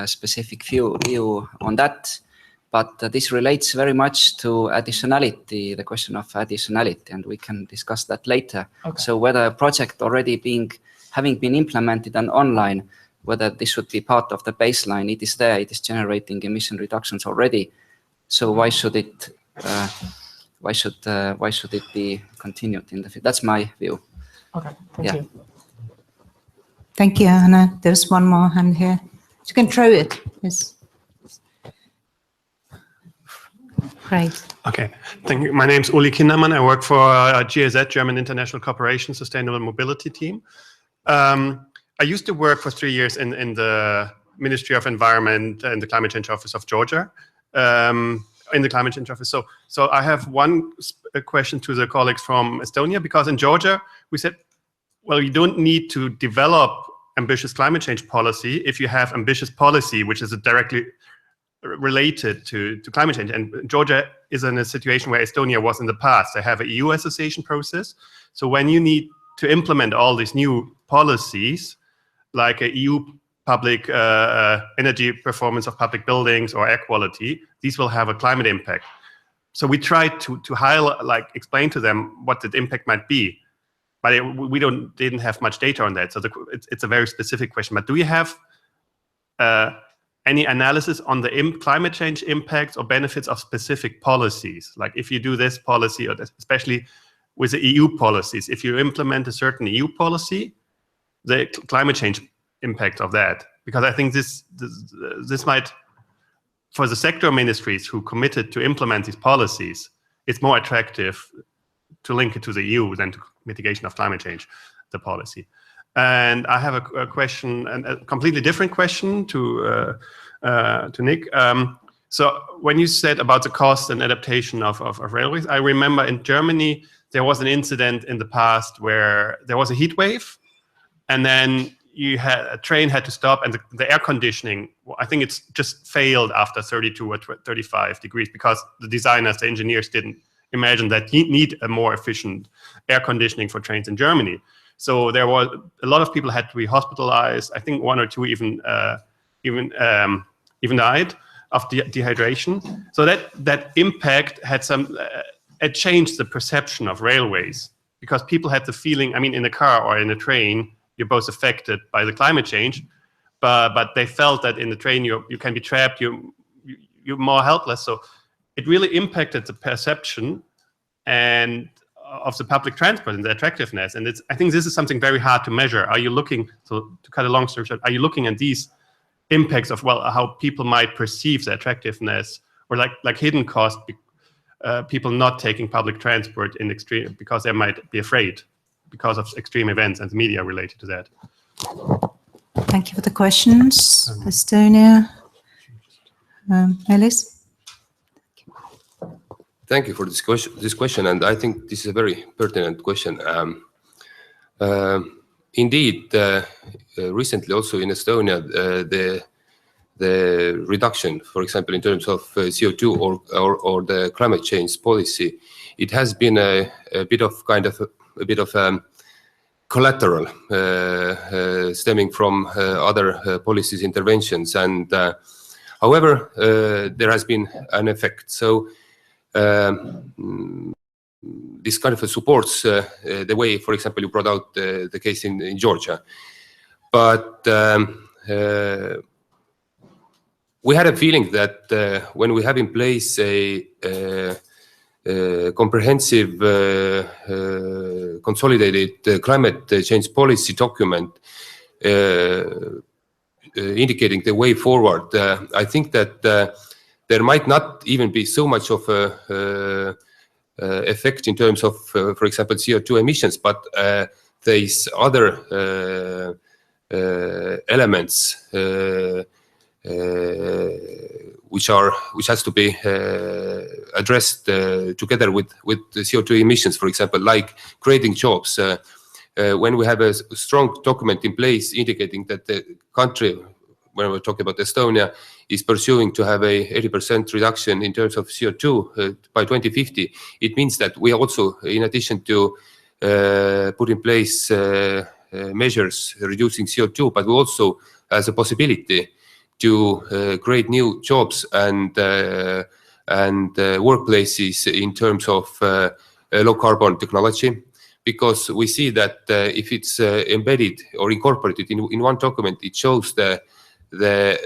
specific view on that. But this relates very much to additionality, the question of additionality, and we can discuss that later. Okay. So whether a project already having been implemented and online, whether this should be part of the baseline, it is there, it is generating emission reductions already. So why should it be continued in the future? That's my view. Okay, thank you. Thank you, Hanna. There's one more hand here. You can throw it. Yes. Great. Okay, thank you. My name is Uli Kindermann. I work for GIZ, German International Cooperation Sustainable Mobility Team. I used to work for 3 years in the Ministry of Environment and the Climate Change Office of Georgia, in the Climate Change Office. So I have one question to the colleagues from Estonia, because in Georgia, we said, well, you don't need to develop ambitious climate change policy if you have ambitious policy, which is directly related to climate change. And Georgia is in a situation where Estonia was in the past. They have an EU association process. So when you need to implement all these new policies, like a EU public energy performance of public buildings or air quality, these will have a climate impact. So we tried to highlight, explain to them what the impact might be, but we didn't have much data on that. So it's a very specific question. But do you have any analysis on the climate change impacts or benefits of specific policies? Like if you do this policy, or especially with the EU policies, if you implement a certain EU policy, the climate change impact of that, because I think this might, for the sector ministries who committed to implement these policies, it's more attractive to link it to the EU than to mitigation of climate change, the policy. And I have a question, a completely different question to Nick. So when you said about the cost and adaptation of railways, I remember in Germany there was an incident in the past where there was a heat wave, and then a train had to stop, and the air conditioning, I think it's just failed after 32 or 35 degrees, because the designers, the engineers didn't imagine that you need a more efficient air conditioning for trains in Germany. So there was a lot of people had to be hospitalized. I think 1 or 2 even died of dehydration. So that impact had it changed the perception of railways, because people had the feeling, I mean, in a car or in a train, you're both affected by the climate change, but they felt that in the train you can be trapped, you're more helpless. So it really impacted the perception and of the public transport and the attractiveness. And I think this is something very hard to measure. Are you looking, so to cut a long story short, are you looking at these impacts of, well, how people might perceive the attractiveness, or like hidden cost, people not taking public transport in extreme, because they might be afraid because of extreme events and the media related to that. Thank you for the questions, Estonia. Meelis? Thank you for this question, and I think this is a very pertinent question. Indeed, recently also in Estonia, the reduction, for example, in terms of CO2 or the climate change policy, it has been a bit of collateral stemming from other policies interventions, and however, there has been an effect. So this kind of supports the way, for example, you brought out the case in Georgia. But we had a feeling that when we have in place a comprehensive, consolidated climate change policy document indicating the way forward, I think that there might not even be so much of a effect in terms of, for example, CO2 emissions, but these other elements which has to be addressed together with the CO2 emissions, for example, like creating jobs. When we have a strong document in place indicating that the country, when we're talking about Estonia, is pursuing to have a 80% reduction in terms of CO2 by 2050, it means that we also, in addition to put in place measures reducing CO2, but we also has a possibility to create new jobs and workplaces in terms of low carbon technology, because we see that if it's embedded or incorporated in one document, it shows the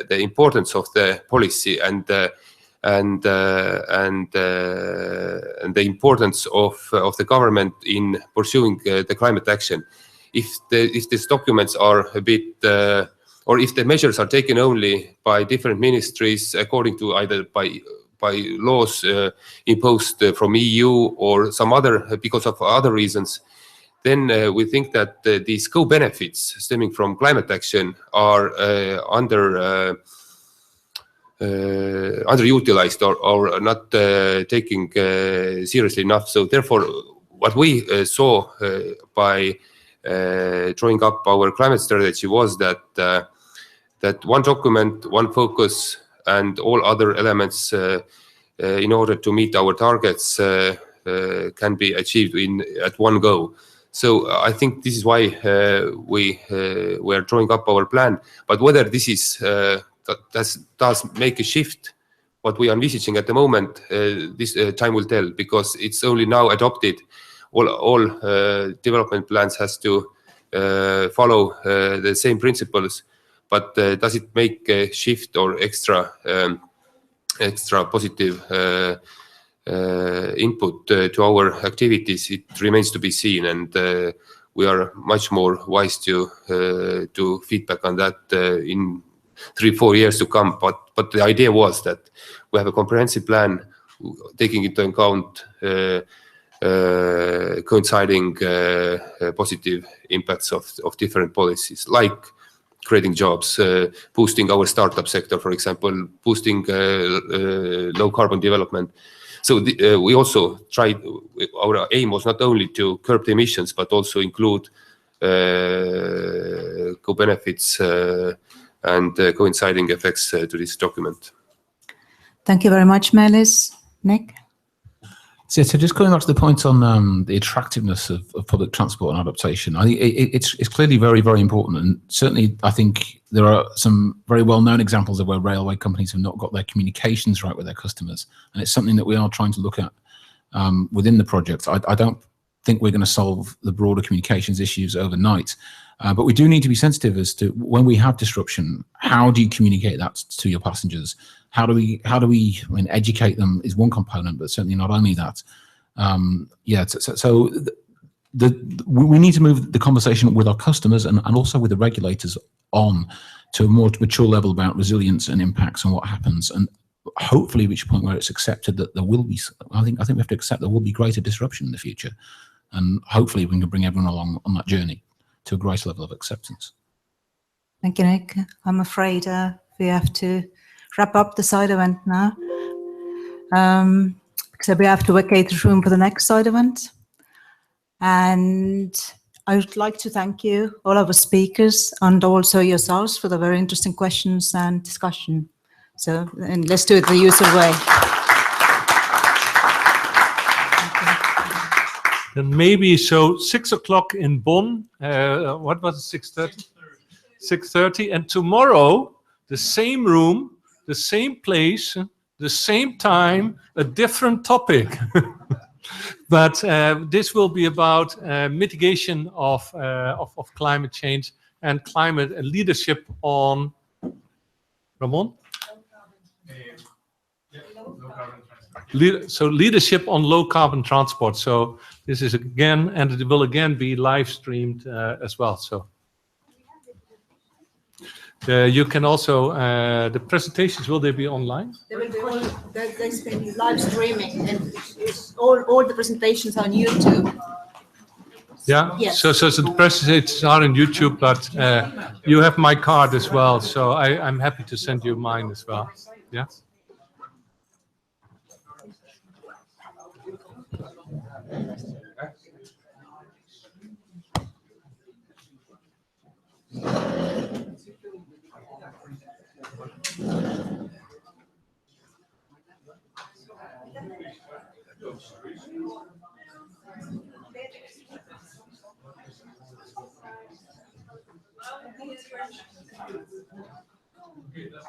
importance of the policy and the importance of the government in pursuing the climate action. If these documents are a bit or if the measures are taken only by different ministries according to either by laws imposed from EU or some other because of other reasons, then we think that these co-benefits stemming from climate action are underutilized or not taking seriously enough. So therefore, what we saw by drawing up our climate strategy was that that one document, one focus, and all other elements in order to meet our targets can be achieved at one go. So I think this is why we are drawing up our plan. But whether this is does make a shift, what we are envisaging at the moment, this time will tell, because it's only now adopted. All development plans has to follow the same principles. But does it make a shift or extra positive input to our activities? It remains to be seen, and we are much more wise to feedback on that in 3-4 years to come. But the idea was that we have a comprehensive plan taking into account coinciding positive impacts of different policies, like creating jobs, boosting our startup sector, for example, boosting low carbon development. So we also tried, our aim was not only to curb the emissions, but also include co-benefits and coinciding effects to this document. Thank you very much, Melis. Nick? So just going back to the point on the attractiveness of public transport and adaptation, I think it's clearly very, very important. And certainly, I think there are some very well-known examples of where railway companies have not got their communications right with their customers. And it's something that we are trying to look at within the project. I don't think we're going to solve the broader communications issues overnight. But we do need to be sensitive as to when we have disruption, how do you communicate that to your passengers? How do we I mean, educate them is one component, but certainly not only that. We need to move the conversation with our customers and also with the regulators on to a more mature level about resilience and impacts and what happens. And hopefully reach a point where it's accepted that there will be, I think we have to accept there will be greater disruption in the future. And hopefully we can bring everyone along on that journey to a greater level of acceptance. Thank you, Nick. I'm afraid we have to wrap up the side event now. Because we have to vacate the room for the next side event. And I would like to thank you, all of our speakers, and also yourselves for the very interesting questions and discussion. So, and let's do it the usual way. And maybe so 6 o'clock in Bonn, what was it, 6:30? 6:30, and tomorrow, the same room, the same place, the same time, a different topic. But this will be about mitigation of climate change and climate leadership on, Ramon? So leadership on low carbon transport. So this is again, and it will again be live streamed as well. So you can also, the presentations, will they be online? They will be there's been live streaming, and all the presentations on YouTube. Yeah, yes. So the presentations are on YouTube, but you have my card as well. So I'm happy to send you mine as well. Yeah. Okay, that's